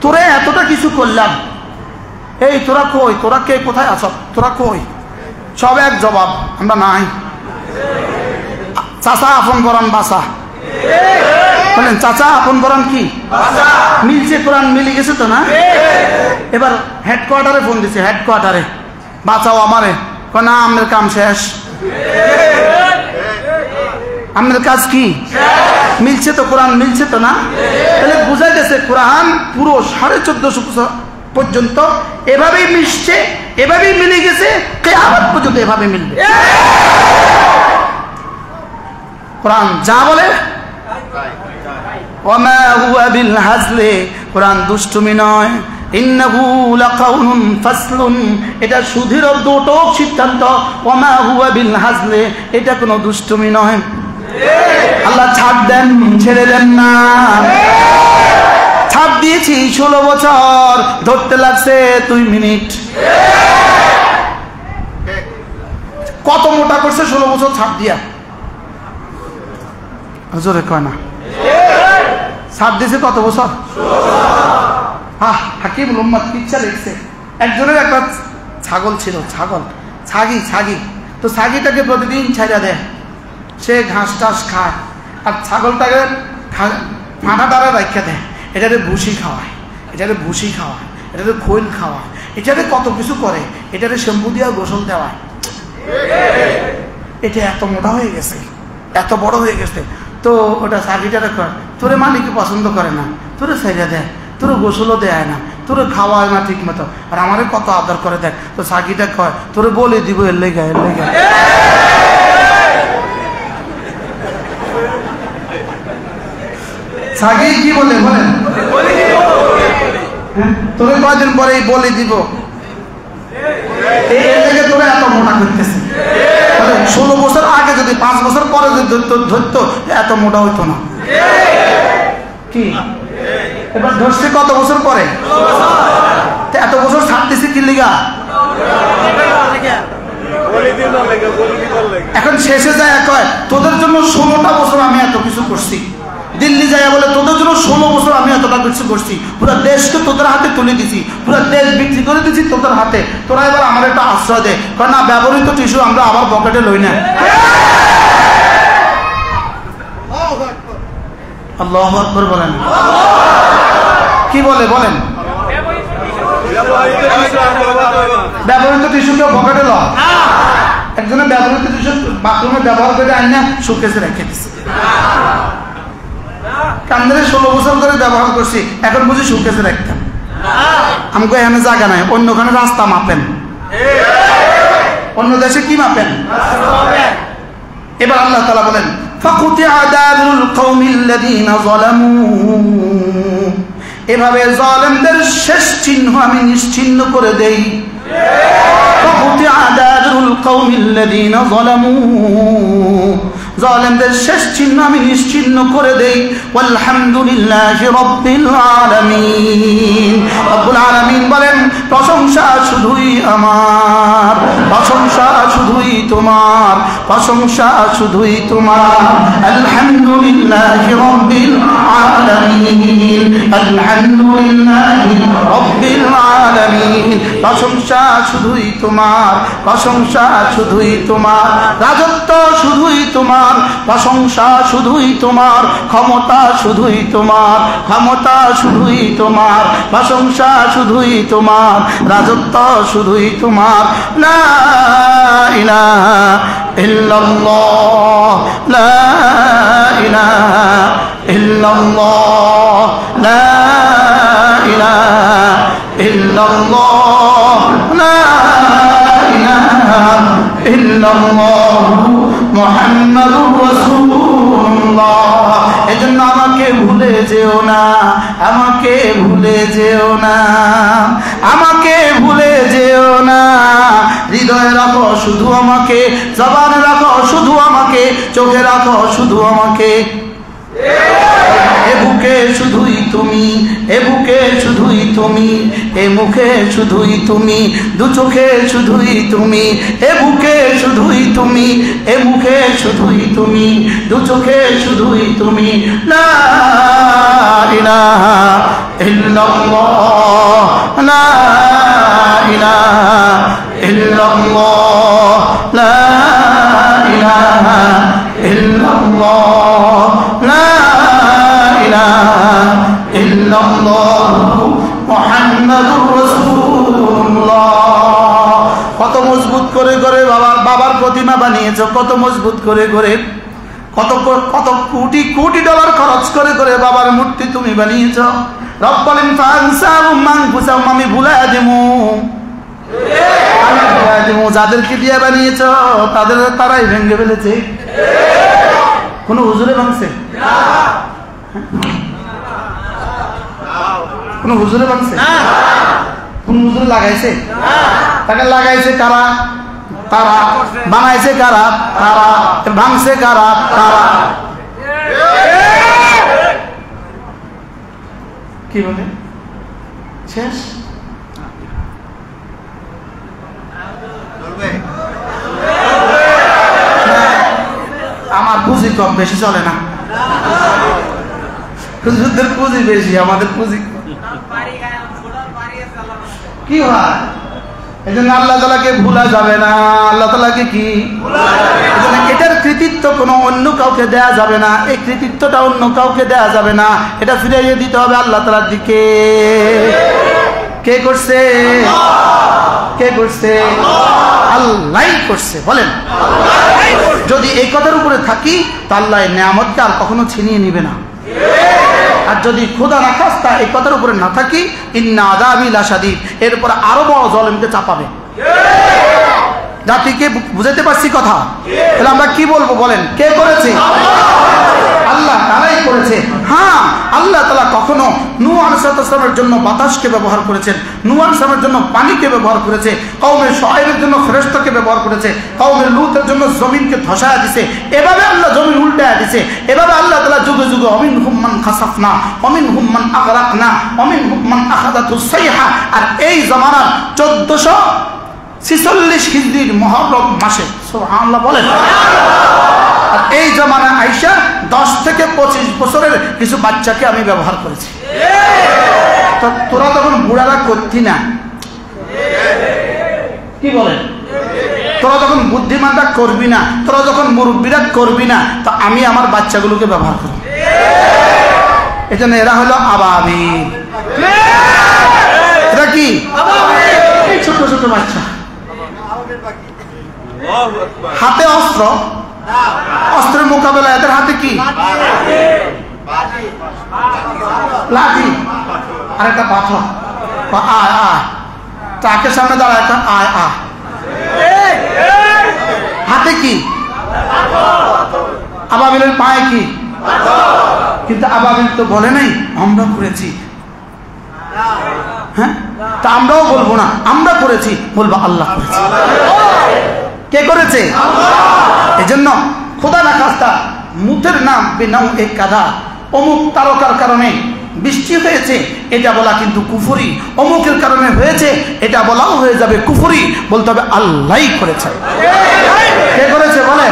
তোরে এতটা কিছু করলাম, এই তোরা কই? তোরা কে কোথায় আছ? তোরা কই? সব এক জবাব, আমরা নাই। চাচা আপন করান বাসা। বলেন চাচা আপন বরং কি মিলছে, কোরআন মিলে গেছে তো না? এবার হেডকোয়ার্টারে ফোন দিছে, হেডকোয়ার্টারে বাঁচাও আমারে, না আমাদের কাম শেষ, আমাদের কাজ কি মিলছে তো, কোরআন মিলছে তো না? তাহলে বোঝা গেছে কোরআন পুরো 1450 বছর পর্যন্ত এভাবেই মিশছে, এভাবেই মিলে গেছে, কিয়ামত পর্যন্ত এভাবে মিলবে। কোরআন যা বলে ওয়ামা হুয়া বিল হাজলি, কোরআন দুষ্টুমি নয়। ইন্নাহু লাকাউলুন ফাসলুন, এটা সুধীর দুটোক সিদ্ধান্ত। ওয়ামা হুয়া বিল হাজলি, এটা কোনো দুষ্টুমি নয়। আল্লাহ ছাড় দেন, ছেড়ে দেন না। ছাড় দিয়েছি 16 বছর, ধরতে লাগছে 2 মিনিট। কত মোটা করছে 16 বছর ছাড় দিয়া, জোরে কয় না। ছাড় দিয়েছে কত বছর? হাকিম উম্মত কিচ্ছা লিখছে, একজনের একটা ছাগল ছিল, ছাগি তো ছাগিটাকে প্রতিদিন ছাইড়া দেয়, সে ঘাস টাস খায়, আর ছাগলটাকে ফাঁটাটারে রাখা দেয়, এটারে ভুসি খাওয়ায়, এটারে খৈল খাওয়ায়, এটারে কত কিছু করে, এটারে শ্যাম্পু দিয়া গোসল দেওয়ায়। এটা এত মোটা হয়ে গেছে, এত বড় হয়ে গেছে, তো ওটা ছাগিটারে কয় তোরে মালিকে পছন্দ করে না, তোরে ছাইড়া দেয়, তোর গোসলও দেয় না, তোর খাওয়ায় না ঠিক মতো, আর আমারে কত আদর করে দেখ। তো ছাগিটা কয় তোরে বলে দিব এর লেগা। ছাগি কি বলে বলেন, তোরে কয়দিন পরে বলে দিব, তোরে এত মোটা করতেছে। 16 বছর আগে যদি 5 বছর পরে ধরতো এত মোটা হইতো না। কি এবার ধরছে কত বছর পরে? এত বছর ছাড়তেছে কি লিগা? এখন শেষে যায় কয় তোদের জন্য 16টা বছর আমি এত কিছু করছি। দিল্লি যায় বলে তোদের জন্য 16 বছর আমি এতটা কিছু করছি, পুরো দেশকে তোদের হাতে তুলে দিছি, পুরো দেশ বিক্রি করে দিছি তোদের হাতে, তোরা এবার আমার একটা আশ্রয় দে। কারণ না ব্যবহৃত টিস্যু আমরা আবার পকেটে লই না। আল্লাহু আকবার বলেন। কি বলে বলেন? ব্যবহৃত টিস্যু কেউ পকেটে ল? একজনে ব্যবহৃত টিস্যু বাথরুমে ব্যবহার করে আইনা শোকেসে রেখে দিচ্ছে। কান্দারে 16 বছর ধরে ব্যবহার করছি, এখন বুঝি শোকেসে রাখতাম। আমাকে এখানে জায়গা নাই, অন্যখানে রাস্তা মাপেন, অন্য দেশে কি মাপেন? এবার আল্লাহ তাআলা বলেন ফাকুতিআ দাবুল কওমিল্লাযীনা যালামু, এভাবে জালেমদের শেষ চিহ্ন আমি নিশ্চিহ্ন করে দেই। ফাকুতিআ দাবুল কওমিল্লাযীনা যালামু, জালেমদের শেষ চিহ্ন আমি নিশ্চিহ্ন করে দেই। আলহামদুলিল্লাহি রাব্বিল আলামিন, রব্বুল আলামিন বলেন প্রশংসা শুধুই আমার, প্রশংসা শুধুই তোমার, প্রশংসা শুধুই তোমার। আলহামদুলিল্লাহি রাব্বিল আলামিন, আলহামদুলিল্লাহি রাব্বিল আলামিন, প্রশংসা শুধুই তোমার, প্রশংসা শুধুই তোমার, রাজত্ব শুধুই তোমার, প্রশংসা শুধুই তোমার, ক্ষমতা শুধুই তোমার, ক্ষমতা শুধুই তোমার, প্রশংসা শুধুই তোমার, রাজত্ব শুধুই তোমার। লা ইলাহা ইল্লাল্লাহ, লা ইলাহা ইল্লাল্লাহ, লা ইলাহা ইল্লাল্লাহ, লা ইলাহা ইল্লাল্লাহ মুহাম্মাদুর রাসূলুল্লাহ। এজন্য আমাকে ভুলে যেও না, আমাকে ভুলে যেও না, আমাকে ভুলে যেও না। হৃদয়ে রাখো শুধু আমাকে, জবানে রাখো শুধু আমাকে, চোখে রাখো শুধু আমাকে। এ বুকে শুধুই তুমি, এ বুকে শুধুই তুমি, এ মুখে শুধুই তুমি, দু চোখে শুধুই তুমি, এ বুকে শুধুই তুমি, এ মুখে শুধুই তুমি, দু চোখে শুধুই তুমি। লা ইলাহা ইল্লাল্লাহ, লা ইলাহা ইল্লাল্লাহ, লা ইলাহা ইল্লাল্লাহ, লা ইল্লাল্লাহু মুহাম্মাদুর রাসূলুল্লাহ। কত মজবুত করে করে বাবার প্রতিমা বানিয়েছো, কত মজবুত করে করে, কত কত কোটি কোটি ডলার খরচ করে করে বাবার মূর্তি তুমি বানিয়েছো। রব বলেন ফানসাহুম মানফুসাহুম, আমি ভুলাইয়া দিমু, যাদেরকে দিয়ে বানিয়েছ তারাই ভেঙে ফেলেছে। কোন হুজুরে ভাঙছে? কোন হুজুরে ভাঙছে? কোন হুজুরে লাগাইছে? তাকে লাগাইছে কারা? তারা। বানাইছে কারা? তারা। ভাঙছে কারা? তারা। কি বলে শেষ? আমার পুঁজি কম, বেশি চলে না। হুজুরদের পুঁজি বেশি, আমাদের পুঁজি কি হয়? এই জন্য আল্লাহ তাআলাকে ভুলা যাবে না। আল্লাহ তাআলাকে কি এটার কৃতিত্ব কোনো অন্য কাউকে দেয়া যাবে না। এই কৃতিত্বটা অন্য কাউকে দেয়া যাবে না। এটা ফিরিয়ে দিতে হবে আল্লাহ তাআলার দিকে। কে করছে? কে করছে? আল্লাহই করছে। বলেন, যদি এই কথার উপরে থাকি তো আল্লাহ নিয়ামতকে আর কখনো ছিনিয়ে নিবে না। আর যদি খোদা না খাস্তা এই কথার উপরে না থাকি, ইন্না আযাবি লাশাদীদ, এরপর আরো বড় জলেমকে চাপাবে। জাতিকে বুঝাতে পারছি কথা? তাহলে আমরা কি বলবো বলেন? কে করেছে? আল্লাহ তাআলাই করেছে। হ্যাঁ, আল্লাহ তাআলা কখনো নূহ আলাইহিস সালামের জন্য বাতাসকে ব্যবহার করেছেন, নূহ আলাইহিস সালামের জন্য পানিকে ব্যবহার করেছে, কওমে শুআয়বের জন্য ফেরেশতাকে ব্যবহার করেছে, কওমে লূতের জন্য জমিনকে ধসায়া দিয়েছে। এভাবে আল্লাহ জমিন উল্টায়া দিয়েছে। এভাবে আল্লাহ তাআলা যুগে যুগে অমিনহুম মান খাসাফনা অমিনহুম মান আগরাকনা অমিনহুম মান আখাযাতুস সাইহা। আর এই জামানার 1446 হিজরির মুহররম মাসে, সুবহানাল্লাহ বলেন, আর এই জমানা আইসা 10 থেকে 25 বছরের কিছু বাচ্চাকে আমি ব্যবহার করেছি। তো তোরা তখন বুড়ারা করতি না, কি বলেন? তোরা যখন বুদ্ধিমানরা করবি না, তোরা যখন মুরব্বীরা করবি না, তো আমি আমার বাচ্চাগুলোকে ব্যবহার করব। এই জন্য এরা হলো আবাবিল। এরা কি? এই ছোট ছোট বাচ্চা, হাতে অস্ত্র, অস্ত্রের মোকাবেলা এদের হাতে কি? লাঠি আর একটা পাথর। আয় আয়, তাকে সামনে দাঁড়ায় একটা আয় আয়, হাতে কি? আবাবিলের পায়ে কি? কিন্তু আবাবিল তো বলে নাই আমরা করেছি। হ্যাঁ, তা আমরাও বলবো না আমরা করেছি, বলবো আল্লাহ করেছে। কে করেছে? এজন্য খোদা না খাস্তা মুতের নাম বেনাউ এক কাদা, অমুক তারকার কারণে বৃষ্টি হয়েছে এটা বলা কিন্তু কুফরি, অমুকের কারণে হয়েছে এটা বলাও হয়ে যাবে কুফরি। বলতে হবে আল্লাহই করেছে। কে করেছে বলে?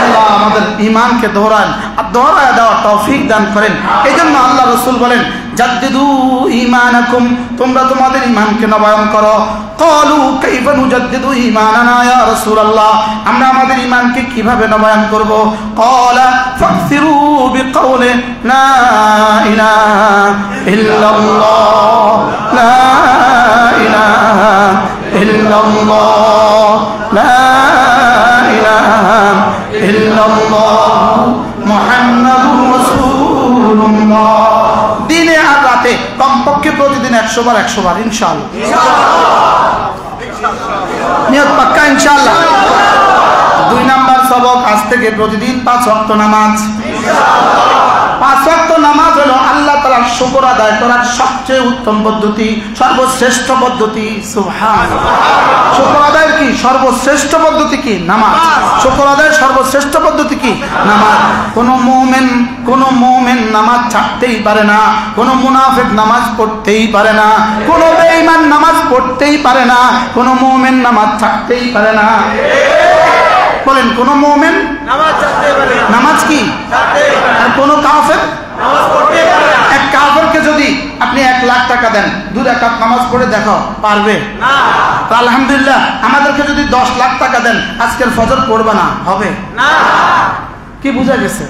আল্লাহ আমাদের ঈমানকে দোহরান আর দোহরায় দেওয়ার তৌফিক দান করেন। এই জন্য আল্লাহ রাসূল বলেন জাদ্দিদু ঈমানাকুম, তোমরা তোমাদের ঈমানকে নবায়ন করো। ক্বালু কাইফা নুজাদ্দিদু ঈমানানা ইয়া রাসূলুল্লাহ, আমরা আমাদের ঈমানকে কিভাবে নবায়ন করব? ক্বালা ফাকসিরু বিকাউলি লা ইলাহা ইল্লাল্লাহ লা ইলাহা ইল্লাল্লাহ লা ইলাহা ইল্লাল্লাহ মুহাম্মাদুর রাসূলুল্লাহ। দিনে আর রাতে কমপক্ষে প্রতিদিন 100 বার 100 বার ইনশাআল্লাহ। নিয়ত পাক্কা ইনশাআল্লাহ। 2 নাম্বার সবক, আজ থেকে প্রতিদিন 5 ওয়াক্ত নামাজ। 5 ওয়াক্ত নামাজ হলো আল্লাহ তাআলার শুকর আদায় করার সবচেয়ে উত্তম পদ্ধতি, সর্বশ্রেষ্ঠ পদ্ধতি। সুবহানাল্লাহ। শুকর আদায়ের কি সর্বশ্রেষ্ঠ পদ্ধতি? কি? নামাজ। শুকর আদায়ের সর্বশ্রেষ্ঠ পদ্ধতি কি? নামাজ। কোন মুমিন নামাজ ছাড়তেই পারে না, কোন মুনাফিক নামাজ পড়তেই পারে না, কোন বেঈমান নামাজ পড়তেই পারে না, কোন মুমিন নামাজ ছাড়তেই পারে না। বলেন, কোন মুমিন নামাজ ছাড়তে পারে না। নামাজ কি? আর কোন কাফের নামাজ পড়তে পারে না। এক কাফেরকে যদি আপনি 1 লাখ টাকা দেন, 2 রাকাত নামাজ পড়ে দেখো, পারবে না। তো আলহামদুলিল্লাহ, আমাদেরকে যদি 10 লাখ টাকা দেন, আজকের ফজর পড়বে না, হবে না। কি বুঝা গেছে?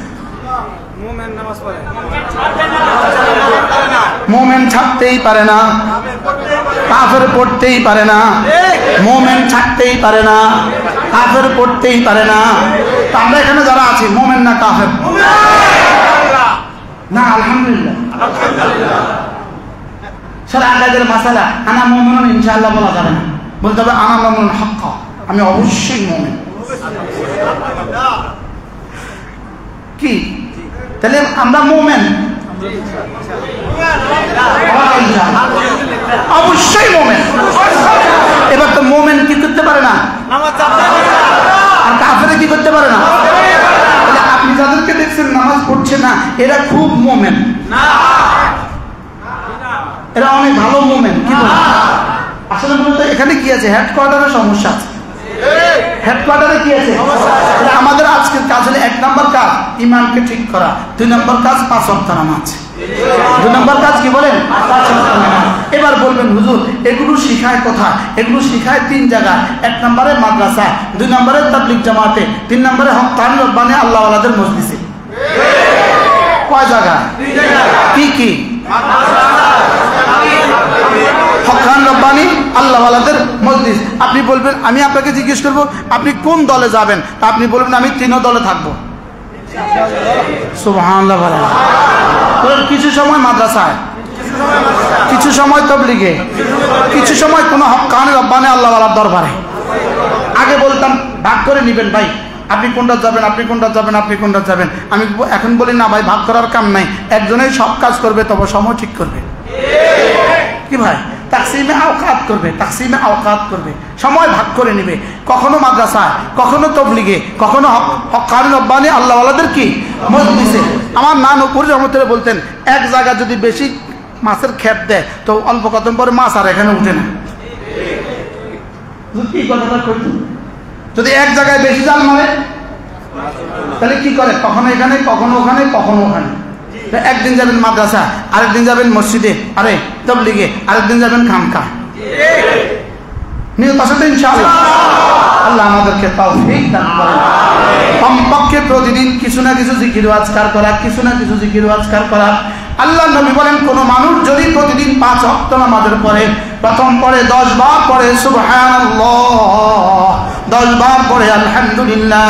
মোমেন ছাড়তেই পারে না, কাফের পড়তেই পারে না, মোমেন ছাড়তেই পারে না, কাফের পড়তেই পারে না। আমরা এখানে যারা আছি মোমেন না কাফের? না, আলহামদুলিল্লাহ। সারা আকাদের মাসালা আনা মুমিনুন ইনশাআল্লাহ বলা যাবে না, বলতে হবে আনা মুমিনুন হাক্কা, আমি অবশ্যই মুমিন। কি তাহলে আমরা মুমিন? অবশ্যই মুমিন। এবার তো মুমিন কি করতে পারে না, আর কাফের কি করতে পারে না। তাহলে আপনি যাদেরকে দেখছেন নামাজ পড়ছে না, এরা খুব মুমিন না, এরা অনেক ভালো মুমিন। কি আসলে বলতে এখানে কি আছে, হেডকোয়ার্টারের সমস্যা আছে। হেডকোয়ার্টারে কি আছে? আমাদের আজকের কাজ হলো 1 নম্বর কাজ ইমানকে ঠিক করা, 2 নম্বর কাজ 5 ওয়াক্ত নামাজ, 2 নম্বর কাজ কি বলেন? 5 ওয়াক্ত নামাজ। এবার বলবেন হুজুর এগুলো শিখায় কোথায়? এগুলো শিখায় 3 জায়গায়। 1 নম্বরে মাদ্রাসা, 2 নম্বরে তাবলীগ জামাতে, 3 নম্বরে হক্কানি রব্বানি আল্লাহওয়ালাদের মজলিসে। কয় জায়গা? কি কি? হক্কানি রব্বানি আল্লাহওয়ালাদের মজলিস। আপনি বলবেন, আমি আপনাকে জিজ্ঞেস করবো আপনি কোন দলে যাবেন, আপনি বলবেন আমি 3 দলে থাকবো। সুবহানাল্লাহ। কিছু সময় মাদ্রাসায়, কিছু সময় তাবলীগে, কিছু সময় কোনো হক্কানি রব্বানি আল্লাহওয়ালার দরবারে। আগে বলতাম ভাগ করে নিবেন ভাই, আপনি কোনটা যাবেন, আপনি কোনটা যাবেন, আপনি কোনটা যাবেন। আমি এখন বলি না ভাই, ভাগ করার কাম নাই, একজনেই সব কাজ করবে, তবে সময় ঠিক করবে। কি ভাই? তাকসিমে আওকাত করবে, তাকসিমে আওকাত করবে, সময় ভাগ করে নেবে। কখনো মাদ্রাসায়, কখনো তাবলীগে, কখনো হক্কানি রব্বানি আল্লাহওয়ালাদের কি মজলিসে। আমার নানু পুরি রহমতুল্লাহ বলতেন, এক জায়গা যদি বেশি মাছের ক্ষেত দেয় তো অল্প কদিন পরে মাছ আর এখানে উঠে না। কি কথাটা করত? যদি এক জায়গায় বেশি জাল মারে তাহলে কি করে? কখনো এখানে, কখনো ওখানে, কখনো ওখানে। একদিন যাবেন মাদ্রাসা, আরেকদিন যাবেন মসজিদে, আরে তাবলীগে, আরেকদিন যাবেন খানকা। নিয়ত আছে তো ইনশাআল্লাহ। আল্লাহ আমাদেরকে তৌফিক দান করেন। কমপক্ষে প্রতিদিন কিছু না কিছু জিকির ও আজকার করা, কিছু না কিছু জিকির ও আজকার করা। আল্লাহ নবী বলেন, কোন মানুষ যদি প্রতিদিন 5 ওয়াক্ত নামাজের পরে প্রথম পরে 10 বার পরে সুবহানাল্লাহ, 10 বার পরে আলহামদুলিল্লাহ,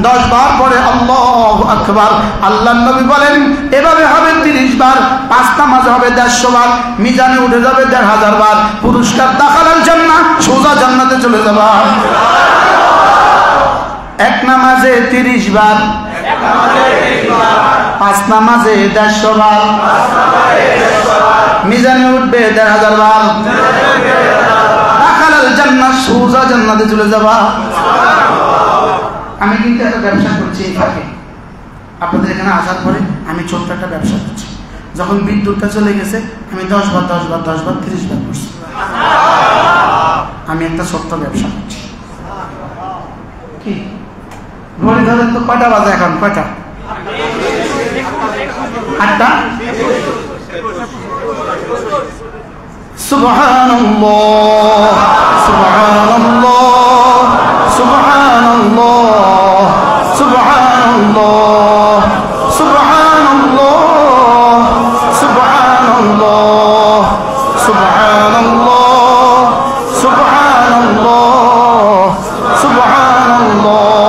10 বার পরে আল্লাহু আকবার, আল্লাহ নবী বলেন এভাবে হবে 30 বার, 5 নামাজে হবে 150 বার, মিজানে উঠে যাবে 1500 বার, পুরস্কার দাখালাল জান্নাহ, সোজা জান্নাতে চলে যাবা। 1 নামাজে 30 বার, 5 নামাজে 150 বার, মিজানে উঠবে 1500 বার, দাখালাল জান্নাহ, সোজা জান্নাতে চলে যাবা। আমি কিন্তু একটা ব্যবসা করছি এই ফাঁকে, আপনাদের এখানে আসার পরে আমি ছোট্ট একটা ব্যবসা করছি। যখন বিদ্যুৎটা চলে গেছে আমি 10 বার 10 বার 10 বার 30 বার করছি। আমি একটা ছোট্ট ব্যবসা করছি। কি ঘড়ি ধরেন তো কয়টা বাজে এখন? কয়টা? 8টা। সুবহানাল্লাহ, সুবহানাল্লাহ, সুবহানাল্লাহ, সুবহানাল্লাহ, সুবহানাল্লাহ, সুবহানাল্লাহ, সুবহানাল্লাহ, সুবহানাল্লাহ, সুবহানাল্লাহ,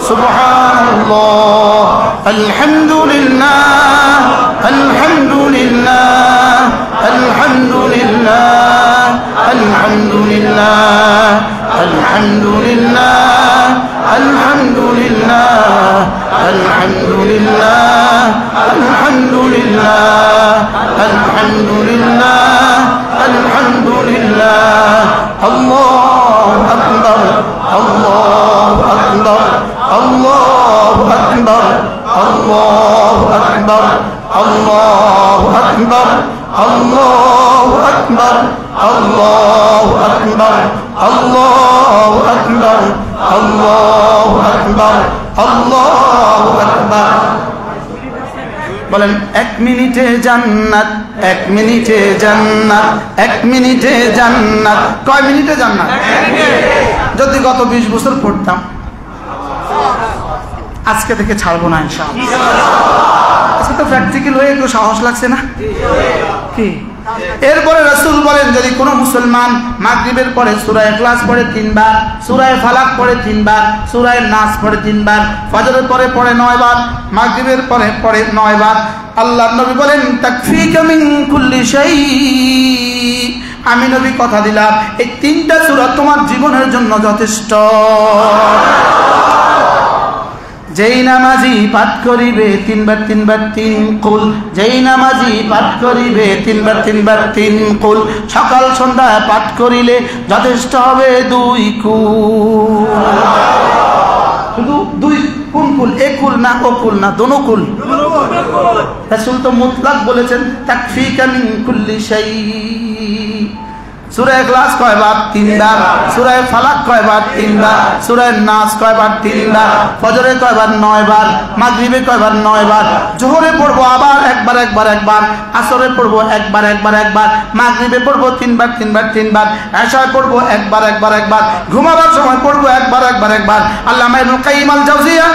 সুবহানাল্লাহ, আলহামদুলিল্লাহ, আলহামদুলিল্লাহ, আলহামদুলিল্লাহ, আলহামদুলিল্লাহ, আলহামদুলিল্লাহ, আলহামদুলিল্লাহ, আলহামদুলিল্লাহ, আলহামদুলিল্লাহ, আলহামদুলিল্লাহ, আলহামদুলিল্লাহ, আল্লাহু আকবার, আল্লাহু আকবার, আল্লাহু আকবার, আল্লাহু আকবার, আল্লাহু আকবার, আল্লাহু আকবার, আল্লাহু আকবার, আল্লাহু আকবার, আল্লাহু আকবার, আল্লাহু আকবার। বলেন 1 মিনিটে জান্নাত, 1 মিনিটে জান্নাত, 1 মিনিটে জান্নাত। কয় মিনিটে জান্নাত? 1 মিনিট। যদি গত 20 বছর পড়তাম আজকে থেকে ছাড়বো না ইনশাআল্লাহ। আজকে তো প্র্যাকটিক্যাল হয়ে একটু সাহস লাগছে না কি? এরপরে রাসূল বলেন, যদি কোনো মুসলমান মাগরিবের পরে সূরা ইখলাস পড়ে 3 বার, সূরা ফালাক পড়ে 3 বার, সূরা নাস পড়ে 3 বার, ফজরের পরে পড়ে 9 বার, মাগরিবের পরে পড়ে 9 বার, আল্লাহর নবী বলেন তাকফিকা মিন কুল্লি শাই, আমি নবী কথা দিলাম এই 3টা সূরা তোমার জীবনের জন্য যথেষ্ট। যেই নামাজি পাঠ করিবে 3 বার 3 বার 3 কুল, যেই নামাজি পাঠ করিবে 3 বার 3 বার 3 কুল, সকাল সন্ধ্যা পাঠ করিলে যথেষ্ট হবে 2 কুল। শুধু 2 কোন কুল? এ কুল না ও কুল না, দোনো কুল। রাসূল তো মুতলাক বলেছেন তাকফিকা মিন কুল্লি শাই। সূরা ইখলাস কয়বার? 3 বার। সূরা ফালাক কয়বার? 3 বার। সূরা নাস কয়বার? 3 বার। ফজরে কয়বার? 9 বার। মাগরিবে কয়বার? 9 বার। জোহরে পড়বো আবার একবার, আসরে পড়বো একবার, মাগরিবে পড়বো 3 বার 3 বার 3 বার, এশায় পড়বো একবার, ঘুমাবার সময় পড়বো একবার। আল্লামা ইবনুল কাইয়িম আল জাওজিয়া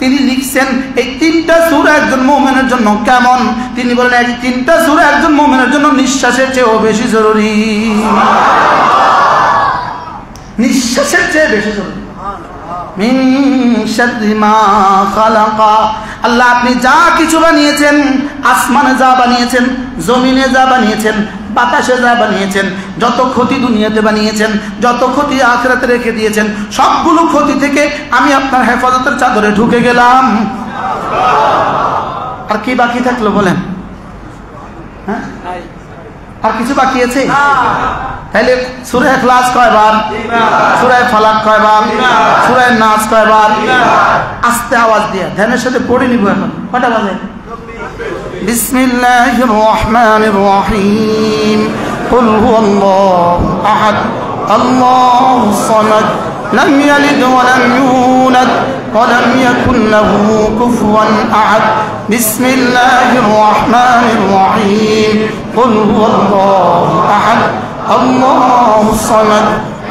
তিনি লিখছেন এই 3টা সূরা একজন মুমিনের জন্য কেমন, তিনি বলেন এই 3টা সূরা একজন মুমিনের জন্য নিঃশ্বাসের চেয়েও বেশি জরুরি। নিঃশ্বাসের চেয়ে বেশি জরুরি। মিন শাররি মা খালাকা, আল্লাহ আপনি যা কিছু বানিয়েছেন, আসমানে যা বানিয়েছেন, জমিনে যা বানিয়েছেন, বাতাসে যা বানিয়েছেন, যত ক্ষতি দুনিয়াতে বানিয়েছেন, যত ক্ষতি আখিরাতে রেখে দিয়েছেন, সবগুলো ক্ষতি থেকে আমি আপনার হেফাজতের চাদরে ঢুকে গেলাম। আর কি বাকি থাকলো বলেন? হ্যাঁ, আর কিছু বাকি আছে? তাহলে সূরা ইখলাস কয়বার? সূরা ফালাক কয়বার? সূরা নাস কয়বার? আস্তে আওয়াজ দিয়ে ধ্যানের সাথে পড়ে নিব। এখন কটা বাজে? বিসমিল্লাহির রহমানির রহিম। কুল হুয়াল্লাহু আহাদ, আল্লাহুস সামাদ, লাম ইয়ালিদ ওয়া লাম ইউলাদ ওয়া লাম ইয়াকুল লাহু কুফুয়ান আহাদ। বিসমিল্লাহির রহমানির রহিম। কুল হুয়াল্লাহু আহাদ, আল্লাহুস সামাদ,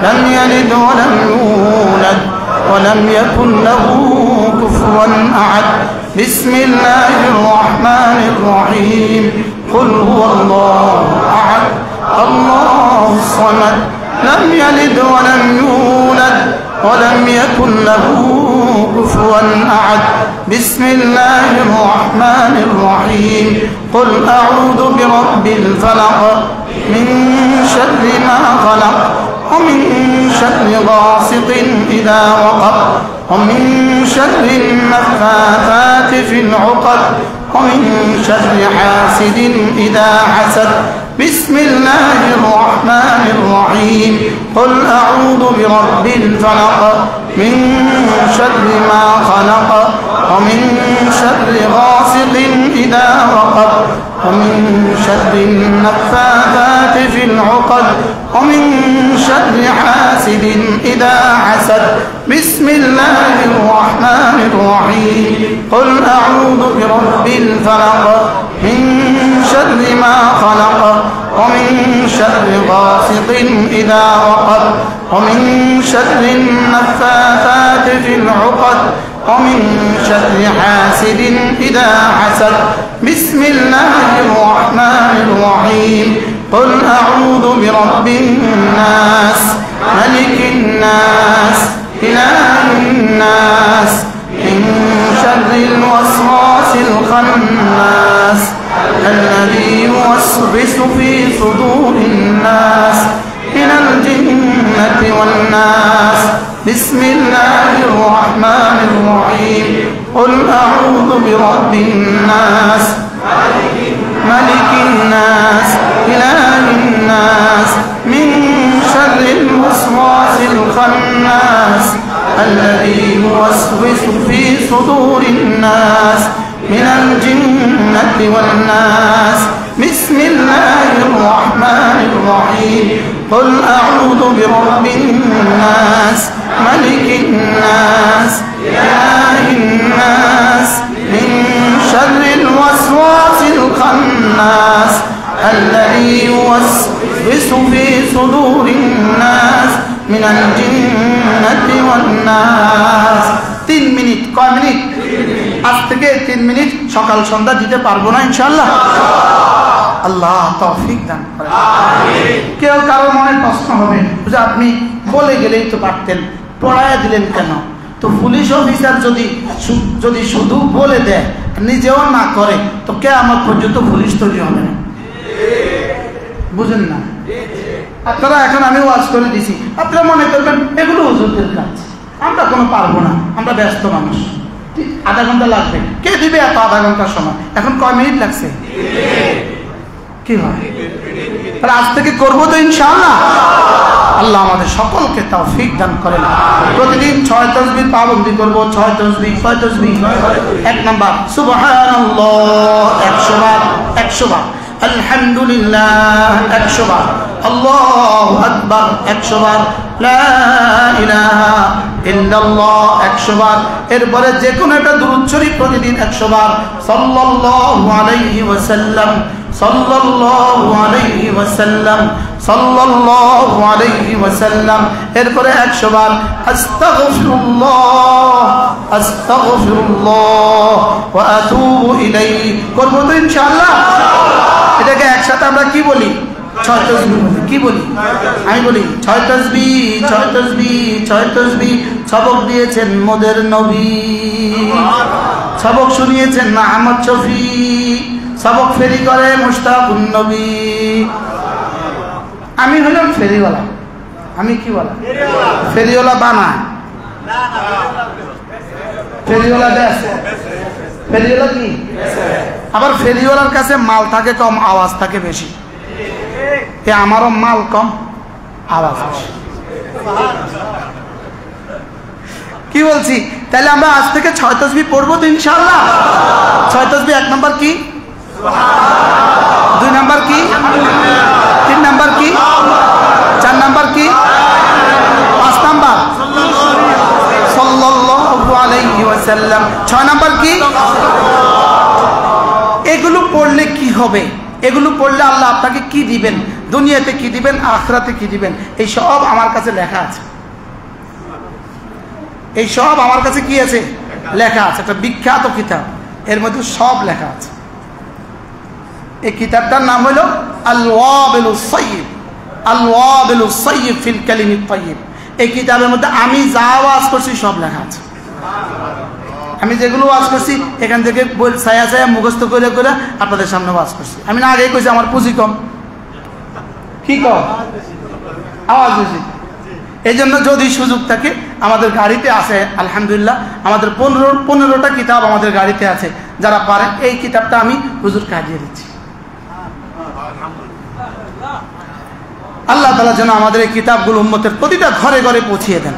লাম ইয়ালিদ ওয়া লাম ইউলাদ ওয়া লাম ইয়াকুল লাহু কুফুয়ান আহাদ। বিসমিল্লাহির রহমানির রহিম। কুল হুয়াল্লাহু আহাদ, আল্লাহুস সামাদ, লাম ইয়ালিদ ওয়া লাম ইউলাদ ওয়া লাম ইয়াকুল লাহু কুফুয়ান আহাদ। বিসমিল্লাহির রহমানির রহিম। কুল আউযু বিরাব্বিল ফালাক মিন শাররি মা খালাক ওয়া মিন শাররি গাসিকিন ইযা ওয়াকাব ওয়া মিন শাররিন নাফাথাতি ফিল উকাদ ওয়া মিন শাররি হাসিদিন ইযা হাসাদ। বিসমিল্লাহির রহমানির রহিম। কুল আউযু বিরাব্বিল ফালাক মিন শাররি মা খালাক ওয়া মিন শাররি গাসিকিন ইযা ওয়াকাব ওয়া মিন শাররিন নাফাথাতি ফিল উকাদ ওয়া মিন শাররি হাসিদিন ইযা হাসাদ। বিসমিল্লাহির রহমানির রহিম। কুল আউযু বিরাব্বিল ফালাক মিন শাররি মা খালাক ওয়া মিন শাররি গাসিকিন ইযা ওয়াকাব ওয়া মিন শাররিন নাফাথাতি ফিল উকাদ ওয়া মিন শাররি হাসিদিন ইযা হাসাদ। বিসমিল্লাহির রহমানির রহিম। কুল আউযু বিরাব্বিন নাস, মালিকিন নাস, ইলাহিন নাস, মিন শাররিল ওয়াসওয়াসিল খান্নাস, الذي يوسوس في صدور الناس من الجنة والناس. بسم الله الرحمن الرحيم. قل أعوذ برب الناس، ملك الناس، إله الناس، من شر الوسواس الخناس الذي يوسوس في صدور الناس من الجنة والناس. بسم الله الرحمن الرحيم. قل أعوذ برب الناس، ملك الناس، إله الناس، من شر الوسواس الخناس الذي يوسوس في صدور الناس من الجنة والناس. 3 মিনিট। কয় মিনিট? আজ থেকে 3 মিনিট সকাল সন্ধ্যা দিতে পারবো না ইনশাআল্লাহ? আল্লাহ তৌফিক দান করেন। কেউ কারো মনে প্রশ্ন হবে যে আপনি বলে গেলেই তো পারতেন, পড়ায় দিলেন কেন? তো পুলিশ অফিসার যদি শুধু বলে দেয়, নিজেও না করে, তো কিয়ামত পর্যন্ত পুলিশ তৈরি হবে না। বুঝেন না? আপনারা এখন আমি ওয়াজ করে দিছি, আপনারা মনে করবেন এগুলো হুজুরদের কাজ, আমরা কোনো পারবো না, আমরা ব্যস্ত মানুষ, আধা ঘন্টা লাগবে, কে দিবে এত আধা ঘন্টার সময়? এখন কয় মিনিট লাগছে? কি হয়? আজ থেকে করবো তো ইনশাআল্লাহ। আল্লাহ আমাদের সকলকে তৌফিক দান করেন। প্রতিদিন 6 তাসবিহ পাবন্দি করবো। 6 তাসবিহ, 6 তাসবিহ। 1 নাম্বার সুবহানাল্লাহ 100 বার, 100 বার। আলহামদুলিল্লাহ 100 বার। আল্লাহু আকবার 100 বার। লা ইলাহা ইল্লাল্লাহ 100 বার। এরপরে যে কোনো একটা দুরূদ শরীফ প্রতিদিন 100 বার। সাল্লাল্লাহু আলাইহি ওয়াসাল্লাম, সাল্লাল্লাহু আলাইহি ওয়াসাল্লাম, সাল্লাল্লাহু আলাইহি ওয়াসাল্লাম। এরপরে 100 বার আস্তাগফিরুল্লাহ, আস্তাগফিরুল্লাহ ওয়া আতুবু ইলাইহি করব তো ইনশাআল্লাহ। এটাকে একসাথে আমরা কি বলি? 6 তাসবিহ বলি। কি বলি? আমি বলি 6 তাসবিহ, 6 তাসবিহ, 6 তাসবিহ। সবক দিয়েছেন মোদের নবী, সবক শুনিয়েছেন আহমদ শফি, সবক ফেরি করে মুশতাকুন নবী। আমি হলাম ফেরিওয়ালা। আমি কি বলা? ফেরিওয়ালা বানায়, ফেরিওয়ালা দেশ, ফেরিওয়ালা কি? আবার ফেরিওয়ালার কাছে মাল থাকে কম, আওয়াজ থাকে বেশি। আমারও মাল কম, আওয়াজ বেশি। কি বলছি? তাহলে আমরা আজ থেকে 6 তাসবিহ পড়বো তো ইনশাআল্লাহ। 6 তাসবিহ 1 নাম্বার কি? 2 নাম্বার কি? 3 নাম্বার কি? 4 নাম্বার কি? 5 নাম্বার সাল্লাল্লাহু আলাইহি ওয়াসাল্লাম। 6 নাম্বার কি? এগুলো পড়লে কি হবে? এগুলো পড়লে আল্লাহ আপনাকে কি দিবেন, দুনিয়াতে কি দিবেন, আখিরাতে কি দিবেন, এই সব আমার কাছে লেখা আছে। এই সব আমার কাছে কি আছে? লেখা আছে। একটা বিখ্যাত কিতাব, এর মধ্যে সব লেখা আছে। এই কিতাবটার নাম হলো আল ওয়াবিলুস সাইয়্যিব, আল ওয়াবিলুস সাইয়্যিব ফিল কালিমিত তাইয়্যিব। এই কিতাবের মধ্যে আমি যা ওয়াজ করছি সব লেখা আছে। আমি যেগুলো ওয়াজ করছি এখান থেকে ছায়া ছায়া মুখস্থ করে করে আপনাদের সামনে ওয়াজ করছি। আমি না আগেই কইছি আমার পুঁজি কম। কি কম? আওয়াজ বেশি। এই জন্য যদি সুযোগ থাকে, আমাদের গাড়িতে আছে আলহামদুলিল্লাহ, আমাদের 15টা কিতাব আমাদের গাড়িতে আছে। যারা পারেন এই কিতাবটা আমি হুজুর কাজিয়ে দিচ্ছি। আল্লাহ তাআলা যেন আমাদের এই কিতাবগুলো উম্মতের প্রতিটা ঘরে ঘরে পৌঁছিয়ে দেন।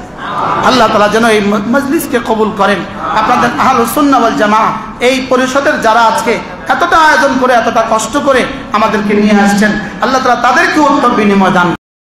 আল্লাহ তাআলা যেন এই মজলিসকে কবুল করেন। আপনাদের আহলুস সুন্নাহ ওয়াল জামাআহ এই পরিষদের যারা আজকে এতটা আয়োজন করে, এতটা কষ্ট করে আমাদেরকে নিয়ে আসছেন, আল্লাহ তাআলা তাদেরকে উত্তম বিনিময় দান